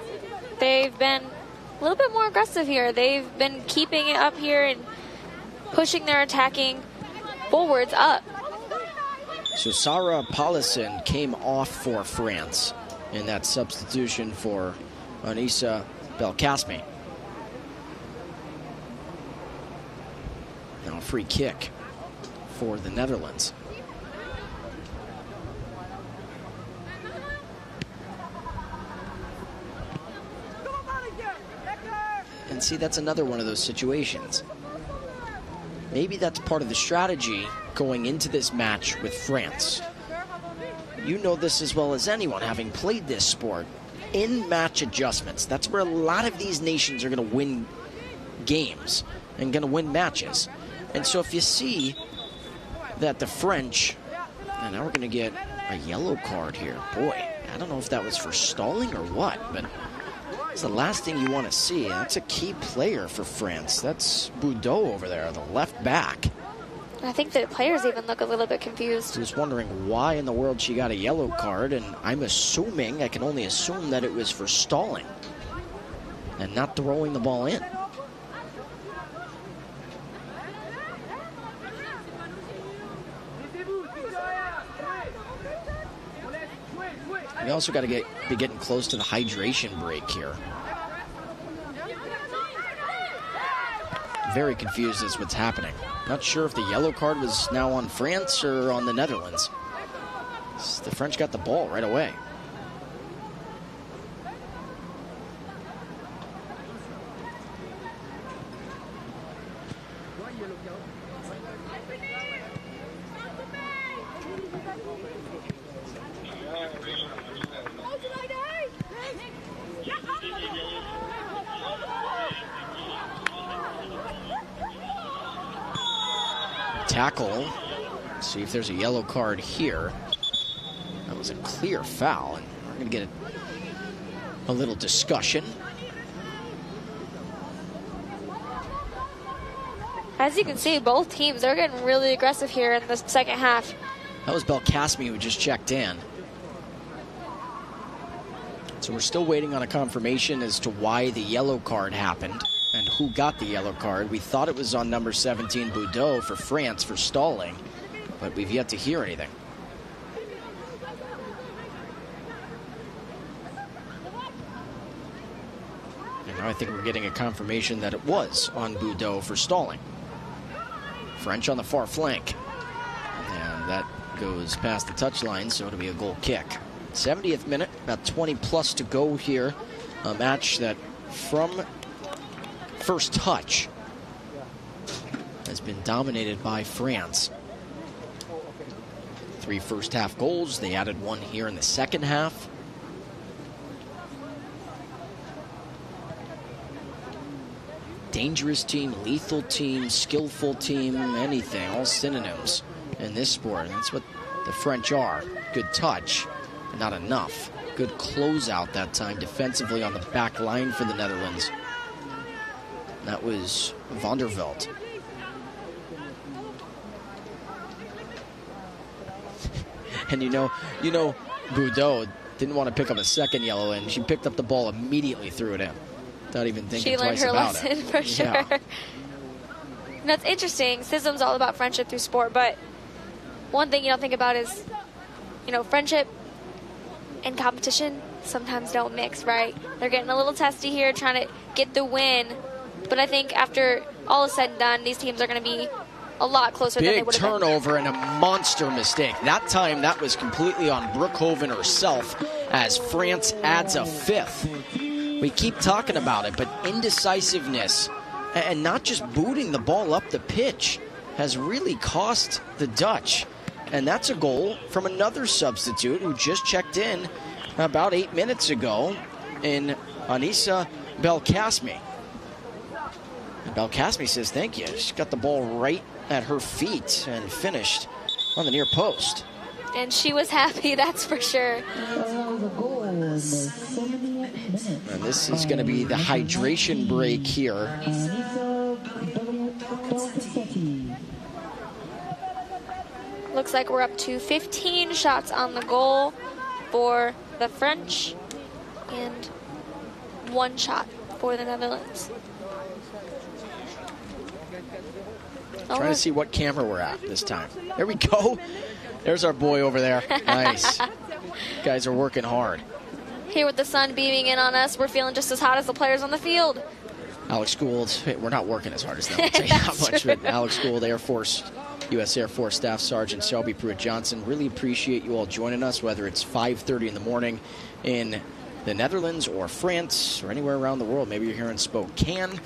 They've been a little bit more aggressive here. They've been keeping it up here and pushing their attacking forwards up. So Sarah Paulison came off for France in that substitution for Anissa Belkacemi. Now a free kick for the Netherlands. And see, that's another one of those situations. Maybe that's part of the strategy going into this match with France. You know this as well as anyone, having played this sport. In match adjustments, that's where a lot of these nations are going to win games and going to win matches. And so if you see that the French, and now we're going to get a yellow card here. Boy, I don't know if that was for stalling or what, but it's the last thing you want to see. That's a key player for France. That's Boudot over there, the left back. I think the players even look a little bit confused. I was wondering why in the world she got a yellow card, and I'm assuming, I can only assume that it was for stalling and not throwing the ball in. We also got to be getting close to the hydration break here. Very confused as what's happening. Not sure if the yellow card was now on France or on the Netherlands. The French got the ball right away. Tackle. See if there's a yellow card here. That was a clear foul, and we're going to get a little discussion. As you can see, both teams are getting really aggressive here in the second half. That was Belkacemi who just checked in. So we're still waiting on a confirmation as to why the yellow card happened and who got the yellow card. We thought it was on number 17, Boudot, for France for stalling, but we've yet to hear anything. And now I think we're getting a confirmation that it was on Boudot for stalling. French on the far flank. And that goes past the touchline, so it'll be a goal kick. 70th minute, about 20 plus to go here. A match that from first touch has been dominated by France. 3 first half goals. They added 1 here in the second half. Dangerous team, lethal team, skillful team, anything, all synonyms in this sport. And that's what the French are. Good touch, but not enough. Good closeout that time defensively on the back line for the Netherlands. That was van der Veld. And you know, Boudot didn't want to pick up a second yellow, and she picked up the ball immediately, threw it in. Without even thinking twice about it. She learned her lesson for sure. Yeah. And that's interesting. CISM's all about friendship through sport, but one thing you don't think about is, friendship and competition sometimes don't mix, right? They're getting a little testy here, trying to get the win. But I think after all is said and done, these teams are going to be a lot closer than they would have been. Big turnover and a monster mistake. That time, that was completely on Brookhoven herself as France adds a 5th. We keep talking about it, but indecisiveness and not just booting the ball up the pitch has really cost the Dutch. And that's a goal from another substitute who just checked in about 8 minutes ago in Anissa Belkacemi. And Belkacemi says thank you. She got the ball right at her feet and finished on the near post. And she was happy, that's for sure. And this is going to be the hydration break here. Looks like we're up to 15 shots on the goal for the French and 1 shot for the Netherlands. Trying to see what camera we're at this time. There we go. There's our boy over there. Nice. Guys are working hard. Here with the sun beaming in on us, we're feeling just as hot as the players on the field. Alex Gould, we're not working as hard as them. I'll tell you that much. But Alex Gould, Air Force, U.S. Air Force Staff Sergeant Shelby Pruitt-Johnson, really appreciate you all joining us, whether it's 5:30 in the morning in the Netherlands or France or anywhere around the world. Maybe you're here in Spokane.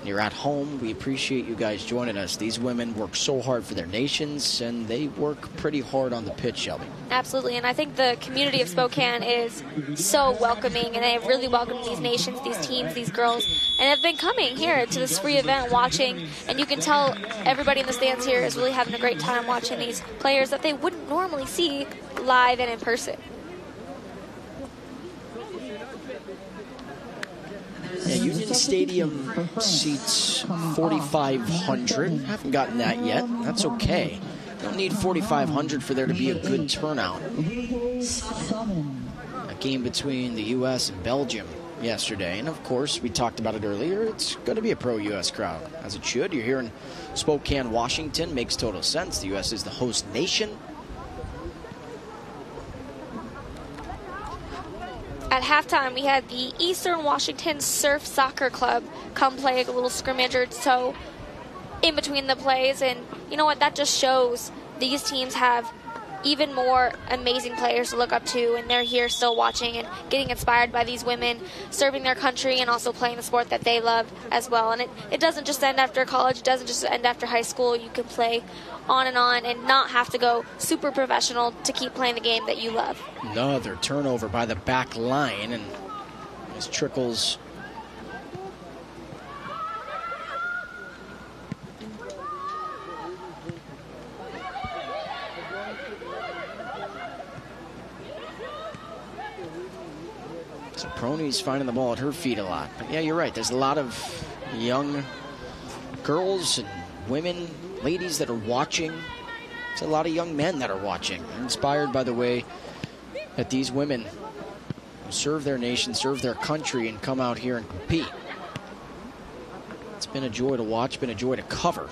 You're at home. We appreciate you guys joining us. These women work so hard for their nations, and they work pretty hard on the pitch, Shelby. Absolutely, and I think the community of Spokane is so welcoming, and they have really welcomed these nations, these teams, these girls, and have been coming here to this free event, watching, and you can tell everybody in the stands here is really having a great time watching these players that they wouldn't normally see live and in person. Yeah, Union Stadium seats 4,500. Haven't gotten that yet. That's okay. Don't need 4,500 for there to be a good turnout. A game between the U.S. and Belgium yesterday. And, of course, we talked about it earlier. It's going to be a pro-U.S. crowd, as it should. You're here in Spokane, Washington. Makes total sense. The U.S. is the host nation. At halftime, we had the Eastern Washington Surf Soccer Club come play a little scrimmage or so in between the plays. And you know what? That just shows these teams have even more amazing players to look up to, and they're here still watching and getting inspired by these women serving their country and also playing the sport that they love as well. And it doesn't just end after college. It doesn't just end after high school. You can play on and not have to go super professional to keep playing the game that you love. Another turnover by the back line, and this trickles. So Prony's finding the ball at her feet a lot. But yeah, you're right. There's a lot of young girls and women, ladies that are watching. There's a lot of young men that are watching. They're inspired by the way that these women serve their nation, serve their country, and come out here and compete. Been a joy to watch, been a joy to cover.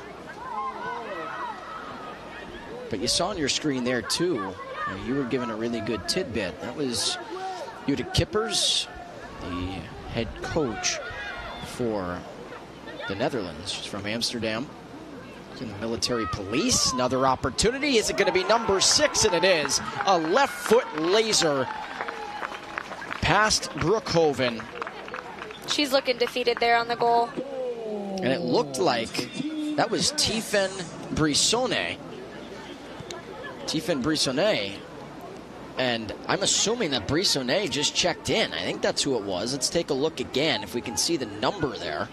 But you saw on your screen there, too, you were given a really good tidbit. That was Jutta Kippers, the head coach for the Netherlands. She's from Amsterdam. In the military police. Another opportunity. Is it going to be number 6? And it is. A left foot laser past Broekhoven. She's looking defeated there on the goal. And it looked like that was Tiffen Brissonnet. Tiffen Brissonnet. And I'm assuming that Brissonnet just checked in. I think that's who it was. Let's take a look again if we can see the number there.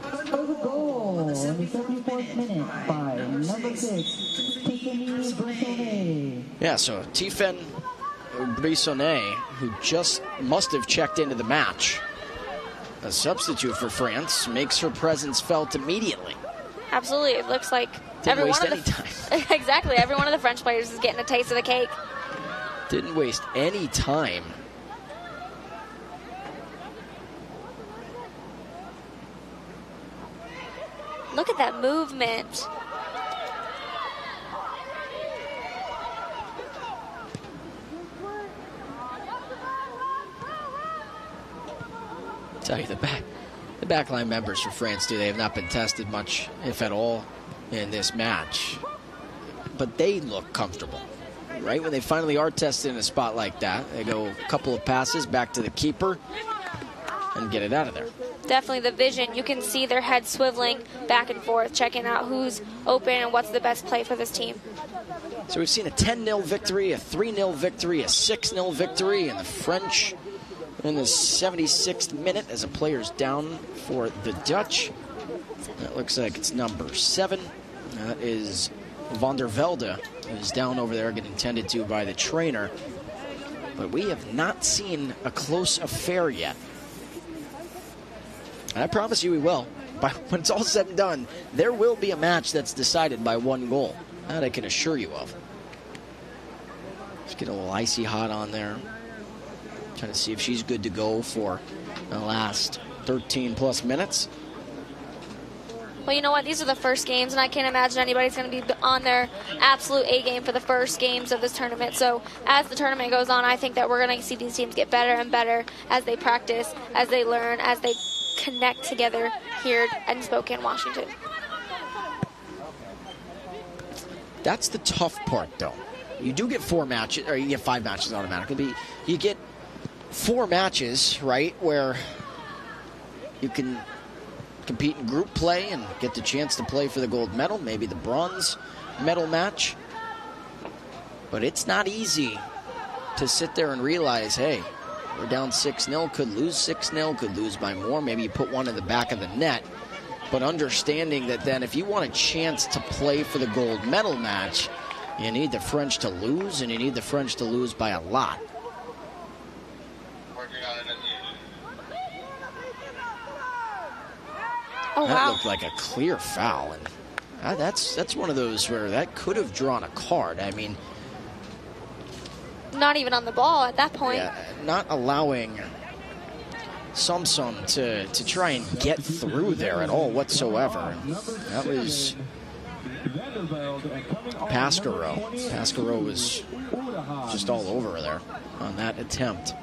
For the goal in the 74th minute by number 6, Tiffany Brissonnet. Yeah, so Tiffen Brissonnet, who just must have checked into the match, a substitute for France, makes her presence felt immediately. Absolutely. It looks like Didn't every waste one of any the time. exactly. Every one of the French players is getting a taste of the cake. Didn't waste any time. Look at that movement. Tell you the backline members for France, they have not been tested much, if at all, in this match. But they look comfortable, right? When they finally are tested in a spot like that, they go a couple of passes back to the keeper and get it out of there. Definitely the vision. You can see their heads swiveling back and forth, checking out who's open and what's the best play for this team. So we've seen a 10-0 victory, a 3-0 victory, a 6-0 victory, and the French in the 76th minute as a player's down for the Dutch. That looks like it's number 7. That is Van der Velde, who's down over there, getting tended to by the trainer. But we have not seen a close affair yet. And I promise you we will. But when it's all said and done, there will be a match that's decided by 1 goal. That I can assure you of. Let's get a little icy hot on there. Trying to see if she's good to go for the last 13 plus minutes. Well, you know what? These are the first games, and I can't imagine anybody's going to be on their absolute A game for the first games of this tournament. So as the tournament goes on, I think that we're going to see these teams get better and better as they practice, as they learn, as they connect together here in Spokane, Washington. That's the tough part, though. You do get 4 matches, or you get 5 matches automatically, but you get 4 matches, right, where you can compete in group play and get the chance to play for the gold medal, maybe the bronze medal match. But it's not easy to sit there and realize, hey, we're down 6-0, could lose 6-0, could lose by more. Maybe you put one in the back of the net. But understanding that then if you want a chance to play for the gold medal match, you need the French to lose, and you need the French to lose by a lot. Oh, That wow. looked like a clear foul, and that's one of those where that could have drawn a card. I mean, Not even on the ball at that point. yeah, not allowing Samson to try and get through there at all whatsoever. That was Pascaro. Pascaro was just all over her there on that attempt.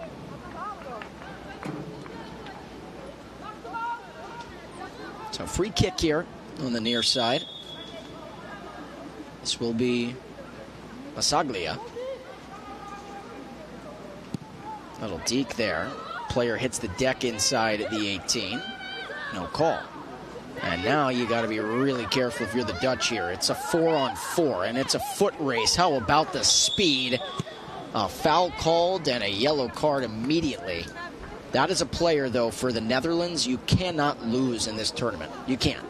So free kick here on the near side. This will be Masaglia. Little deke there. Player hits the deck inside at the 18. No call. And now you got to be really careful if you're the Dutch here. It's a 4-on-4, and it's a foot race. How about the speed? A foul called and a yellow card immediately. That is a player, though, for the Netherlands, you cannot lose in this tournament. You can't.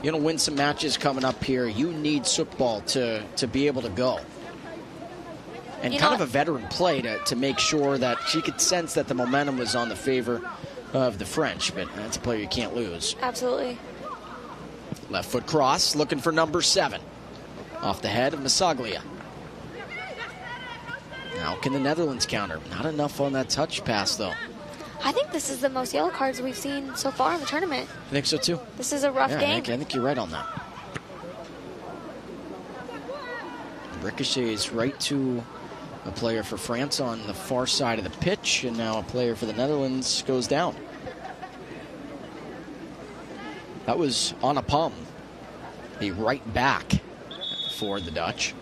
You're going to win some matches coming up here. You need Sookbal to be able to go. And kind of a veteran play to make sure that she could sense that the momentum was on the favor of the French. But that's a player you can't lose. Absolutely. Left foot cross, looking for number 7. Off the head of Masaglia. Now can the Netherlands counter? Not enough on that touch pass, though. I think this is the most yellow cards we've seen so far in the tournament. I think so too. This is a rough Yeah, game. I think you're right on that. Ricochets right to a player for France on the far side of the pitch, and now a player for the Netherlands goes down. That was on a palm. The right back for the Dutch.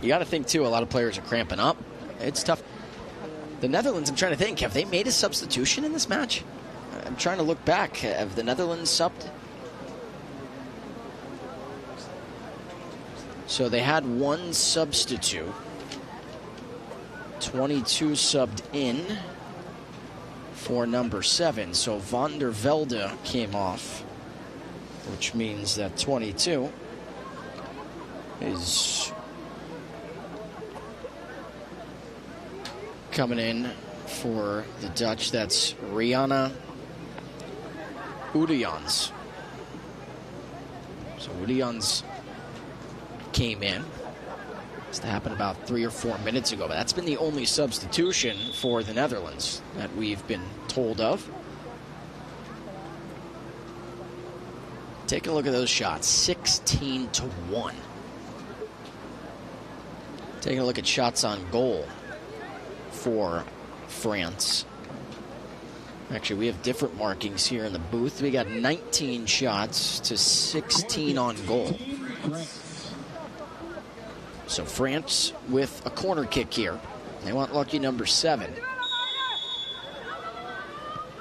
You got to think, too, a lot of players are cramping up. It's tough. The Netherlands, I'm trying to think, have they made a substitution in this match? I'm trying to look back. Have the Netherlands subbed? So they had one substitute. 22 subbed in for number 7. So Van der Velde came off, which means that 22 is coming in for the Dutch. That's Rihanna Udijans. So Udijans came in. This happened about 3 or 4 minutes ago, but that's been the only substitution for the Netherlands that we've been told of. Take a look at those shots, 16-1. Taking a look at shots on goal for France. Actually, we have different markings here in the booth. We got 19 shots to 16 on goal. So France with a corner kick here. They want lucky number 7.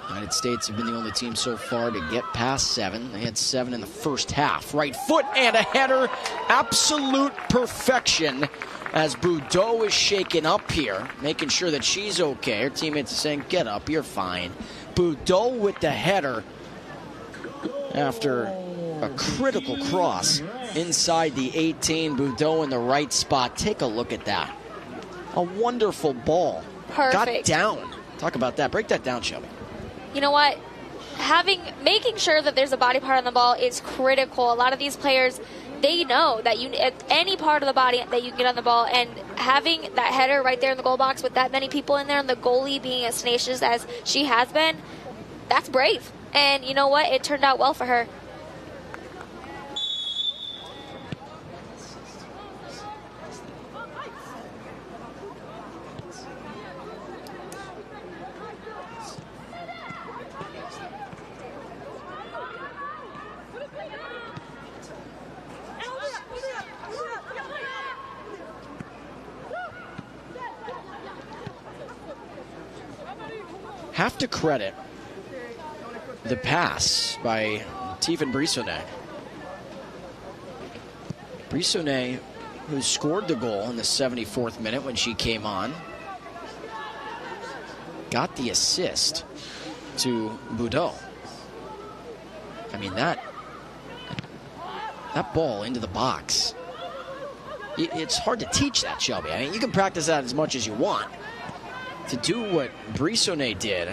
United States have been the only team so far to get past 7. They had 7 in the first half. Right foot and a header. Absolute perfection as Boudot is shaken up here, making sure that she's okay. Her teammates are saying, get up, you're fine. Boudot with the header after a critical cross inside the 18. Boudot in the right spot. Take a look at that. A wonderful ball. Perfect. Got down. Talk about that. Break that down, Shelby. You know what? Making sure that there's a body part on the ball is critical. A lot of these players, they know that at any part of the body that you can get on the ball, and having that header right there in the goal box with that many people in there and the goalie being as tenacious as she has been, that's brave. And you know what? It turned out well for her. Have to credit the pass by Tifan Brissonnet. Brissonnet, who scored the goal in the 74th minute when she came on, got the assist to Boudot. I mean, that ball into the box, it's hard to teach that, Shelby. I mean, you can practice that as much as you want. To do what Brissonnet did,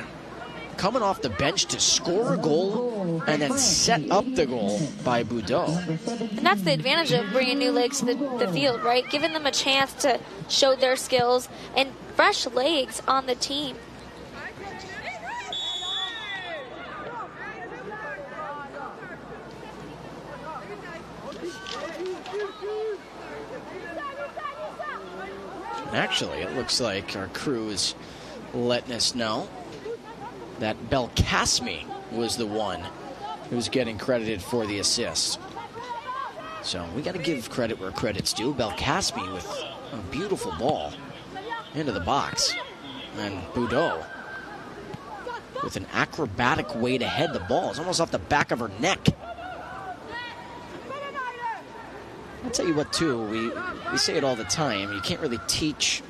coming off the bench to score a goal and then set up the goal by Boudot. And that's the advantage of bringing new legs to the field, right? Giving them a chance to show their skills and fresh legs on the team. Actually, it looks like our crew is letting us know that Belkacemi was the one who's getting credited for the assist. So we got to give credit where credit's due. Belkacemi with a beautiful ball into the box. And Boudot with an acrobatic way to head the ball. It's almost off the back of her neck. I'll tell you what, too, we say it all the time. You can't really teach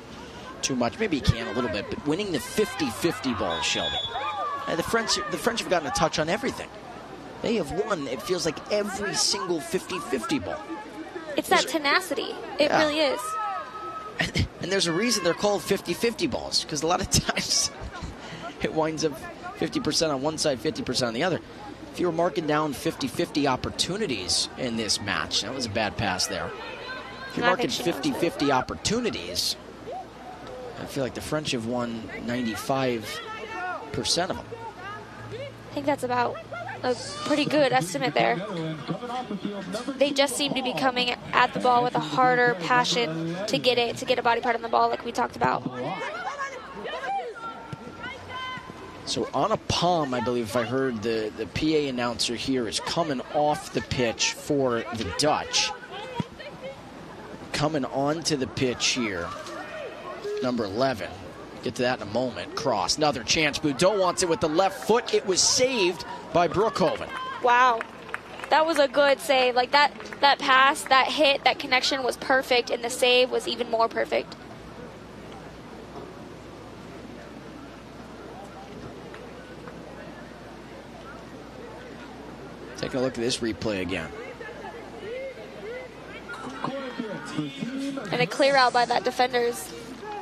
too much. Maybe you can a little bit, but winning the 50-50 ball, Shelby. The French have gotten a touch on everything. They have won, it feels like, every single 50-50 ball. It's that tenacity. It really is. And there's a reason they're called 50-50 balls, because a lot of times it winds up 50% on one side, 50% on the other. If you were marking down 50-50 opportunities in this match, that was a bad pass there. If you're marking 50-50 opportunities, I feel like the French have won 95 50% of them. I think that's about a pretty good estimate there. They just seem to be coming at the ball with a harder passion to get a body part on the ball like we talked about. So Anna Palm, I believe if I heard the PA announcer here, is coming off the pitch for the Dutch. Coming onto the pitch here, number 11. Get to that in a moment. Cross, another chance. Boudot wants it with the left foot. It was saved by Brookhoven. Wow. That was a good save. Like that pass, that hit, that connection was perfect, and the save was even more perfect. Taking a look at this replay again. And a clear out by that defender is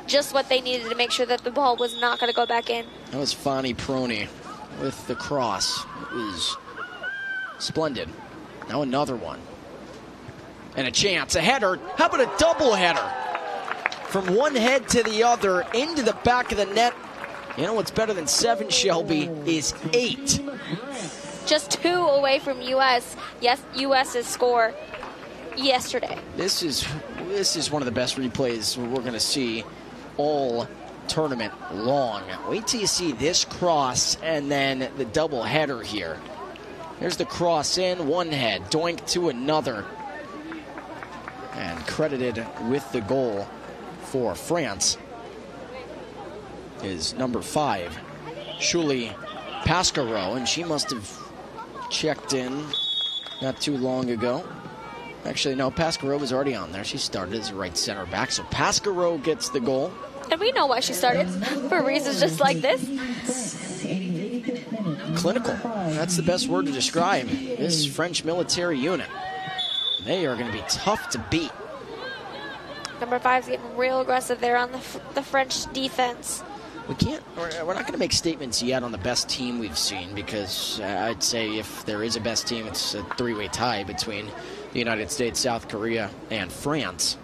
just what they needed to make sure that the ball was not going to go back in. That was Fanny Prony with the cross. It was splendid. Now another one. And a chance, a header. How about a double header? From one head to the other, into the back of the net. You know what's better than 7, Shelby, is 8. Just 2 away from U.S. Yes, U.S.'s score yesterday. This is one of the best replays we're going to see all tournament long. Wait till you see this cross and then the double header here. There's the cross in, one head, doink to another. And credited with the goal for France is number 5, Shuli Pascaro, and she must have checked in not too long ago. Actually, no, Pascaro was already on there. She started as a right center back, so Pascaro gets the goal. And we know why she started, for reasons just like this. Clinical. That's the best word to describe this French military unit. They are going to be tough to beat. Number 5's getting real aggressive there on the French defense. We're not going to make statements yet on the best team we've seen, because I'd say if there is a best team, it's a 3-way tie between the United States, South Korea, and France.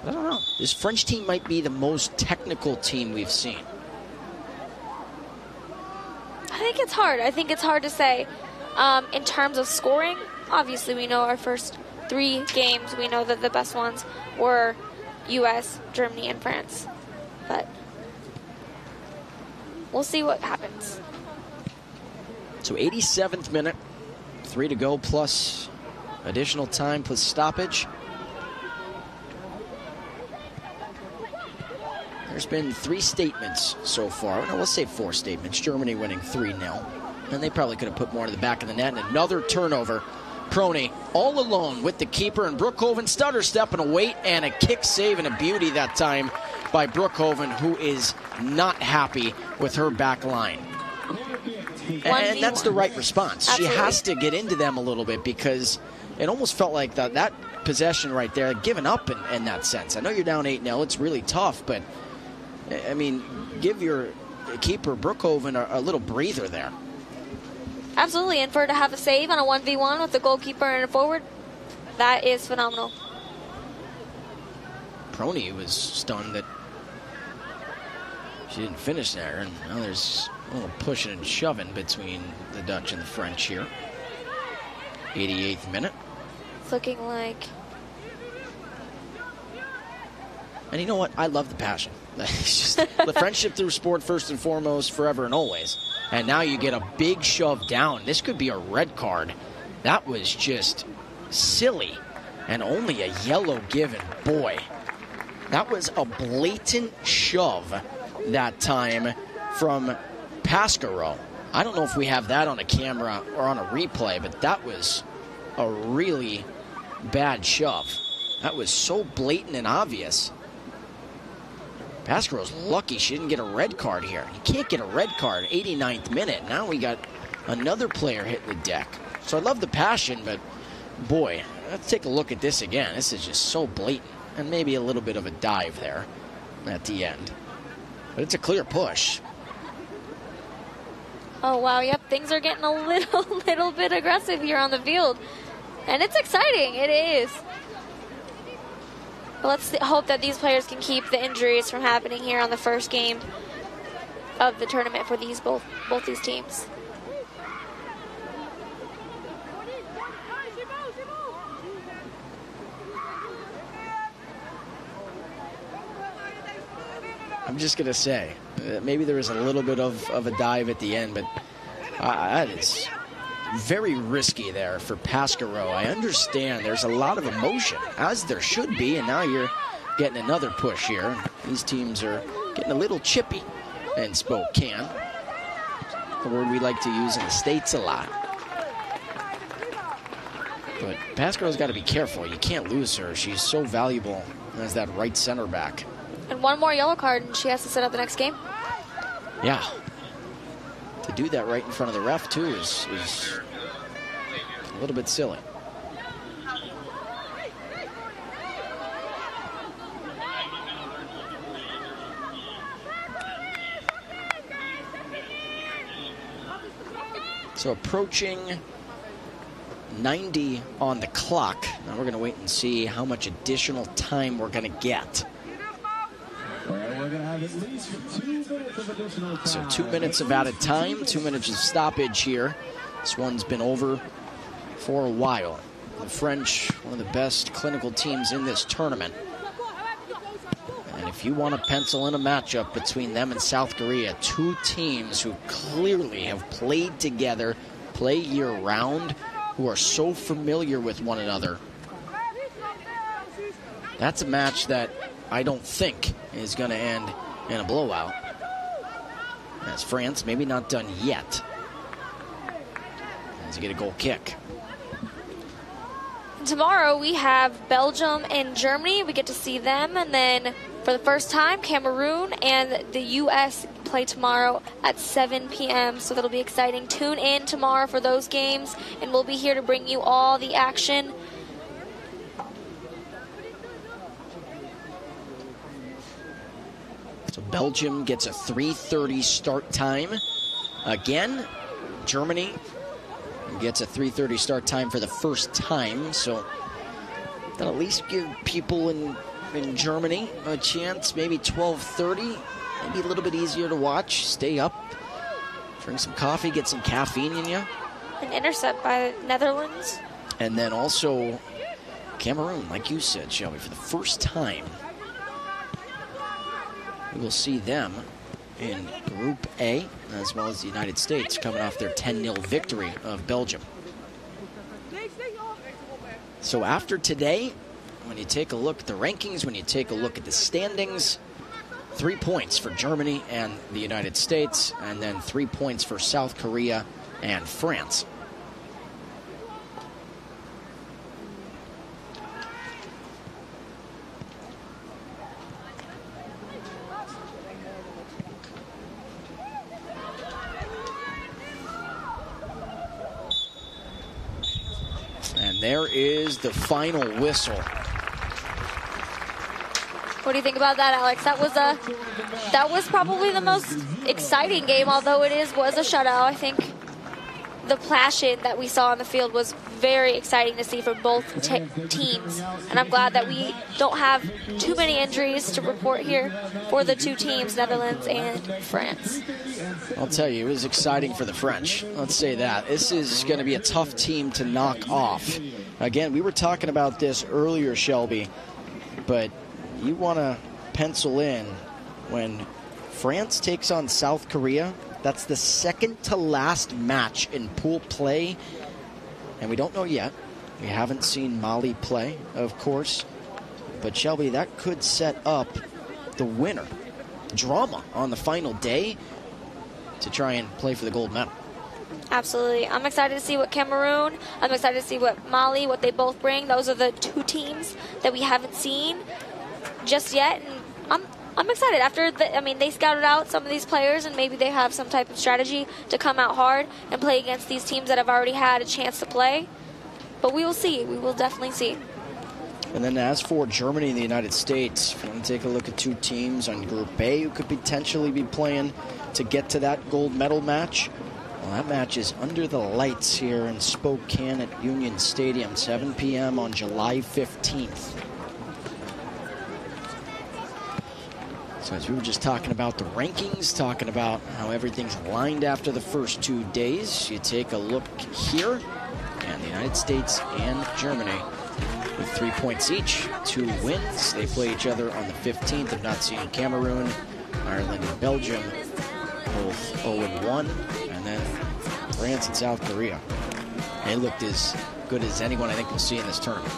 I don't know. This French team might be the most technical team we've seen. I think it's hard. I think it's hard to say. In terms of scoring, obviously we know our first 3 games, we know that the best ones were U.S., Germany, and France. But we'll see what happens. So 87th minute, 3 to go plus additional time plus stoppage. There's been 3 statements so far. No, we'll say 4 statements. Germany winning 3-0. And they probably could have put more to the back of the net. And another turnover. Prony all alone with the keeper, and Brookhoven stutter step and a wait, and a kick save and a beauty that time by Brookhoven, who is not happy with her back line. And that's the right response. Absolutely. She has to get into them a little bit, because it almost felt like that possession right there, giving up in that sense. I know you're down 8-0. It's really tough, but, I mean, give your keeper, Brookhoven, a little breather there. Absolutely, and for her to have a save on a 1v1 with the goalkeeper and a forward, that is phenomenal. Prony was stunned that she didn't finish there, and now there's a little pushing and shoving between the Dutch and the French here. 88th minute. It's looking like... And you know what? I love the passion. It's just the friendship through sport first and foremost, forever and always. And now you get a big shove down. This could be a red card. That was just silly. And only a yellow given. Boy, that was a blatant shove that time from Pascaro. I don't know if we have that on a camera or on a replay, but that was a really bad shove. That was so blatant and obvious. Pascaro's lucky she didn't get a red card here. You can't get a red card, 89th minute. Now we got another player hitting the deck. So I love the passion, but boy, let's take a look at this again. This is just so blatant. And maybe a little bit of a dive there at the end. But it's a clear push. Oh, wow, yep, things are getting a little bit aggressive here on the field. And it's exciting, it is. Let's hope that these players can keep the injuries from happening here on the first game. of the tournament for these both these teams. I'm just going to say, maybe there was a little bit of a dive at the end, but that is very risky there for Pasquero. I understand there's a lot of emotion, as there should be, and now you're getting another push here. These teams are getting a little chippy in Spokane, a word we like to use in the States a lot. But Pasquero's got to be careful. You can't lose her. She's so valuable as that right center back. And one more yellow card, and she has to sit out the next game. Yeah. To do that right in front of the ref, too, is a little bit silly. So approaching 90 on the clock. Now we're going to wait and see how much additional time we're going to get. So 2 minutes of added time, 2 minutes of stoppage here. This one's been over for a while. The French, one of the best clinical teams in this tournament. And if you want to pencil in a matchup between them and South Korea, two teams who clearly have played together, play year-round, who are so familiar with one another, that's a match that I don't think is going to end in a blowout. As France, maybe not done yet, as you get a goal kick. Tomorrow we have Belgium and Germany. We get to see them, and then for the first time, Cameroon and the U.S. play tomorrow at 7 p.m. So that'll be exciting. Tune in tomorrow for those games, and we'll be here to bring you all the action. So Belgium gets a 3:30 start time. Again, Germany gets a 3:30 start time for the first time. So that'll at least give people in Germany a chance. Maybe 12:30, maybe a little bit easier to watch. Stay up, drink some coffee, get some caffeine in you. An intercept by the Netherlands. And then also Cameroon, like you said, Shelby, for the first time. We will see them in Group A, as well as the United States, coming off their 10-0 victory of Belgium. So after today, when you take a look at the rankings, when you take a look at the standings, 3 points for Germany and the United States, and then 3 points for South Korea and France. And there is the final whistle. What do you think about that, Alex? That was probably the most exciting game, although was a shutout. I think the passion that we saw on the field was very exciting to see for both teams. And I'm glad that we don't have too many injuries to report here for the two teams, Netherlands and France. I'll tell you, it was exciting for the French. Let's say that. This is going to be a tough team to knock off. Again, we were talking about this earlier, Shelby, but you want to pencil in when France takes on South Korea. That's the second to last match in pool play, and we don't know yet. We haven't seen Mali play, of course, but Shelby, that could set up the winner. Drama on the final day to try and play for the gold medal. Absolutely. I'm excited to see what Cameroon, I'm excited to see what Mali, what they both bring. Those are the two teams that we haven't seen just yet, and I'm excited. They scouted out some of these players, and maybe they have some type of strategy to come out hard and play against these teams that have already had a chance to play. But we will see. We will definitely see. And then as for Germany and the United States, if you want to take a look at two teams on Group A who could potentially be playing to get to that gold medal match, well, that match is under the lights here in Spokane at Union Stadium, 7 p.m. on July 15th. So as we were just talking about the rankings, talking about how everything's lined after the first 2 days, you take a look here, and the United States and Germany with 3 points each, 2 wins. They play each other on the 15th. I've not seen Cameroon, Ireland, and Belgium, both 0-1, and then France and South Korea. They looked as good as anyone I think we'll see in this tournament.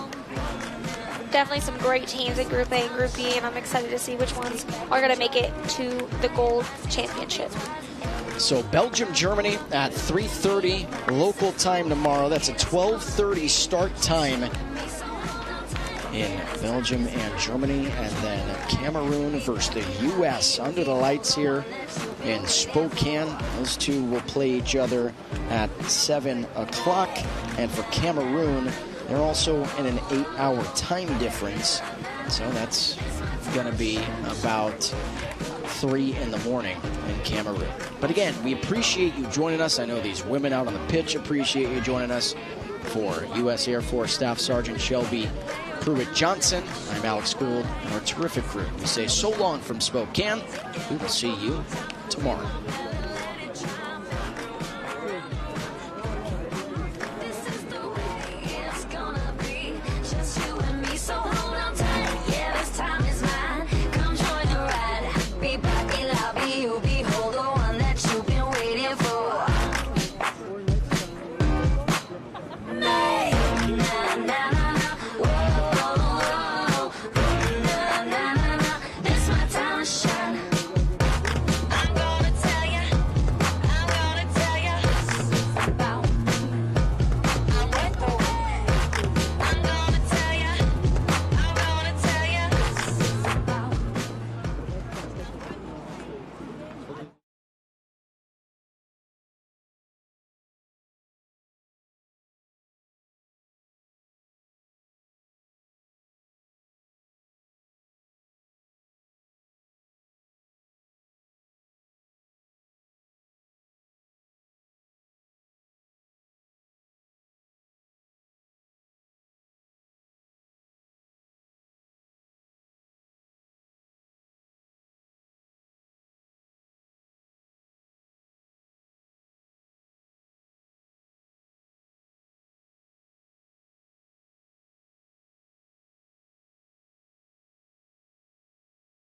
Definitely some great teams in Group A and Group B, and I'm excited to see which ones are going to make it to the gold championship. So Belgium, Germany at 3:30 local time tomorrow. That's a 12:30 start time in Belgium and Germany. And then Cameroon versus the U.S. under the lights here in Spokane. Those two will play each other at 7 o'clock. And for Cameroon, they're also in an 8-hour time difference. So that's going to be about 3 in the morning in Cameroon. But again, we appreciate you joining us. I know these women out on the pitch appreciate you joining us. For U.S. Air Force Staff Sergeant Shelby Pruitt-Johnson, I'm Alex Gould and our terrific crew. We say so long from Spokane. We will see you tomorrow.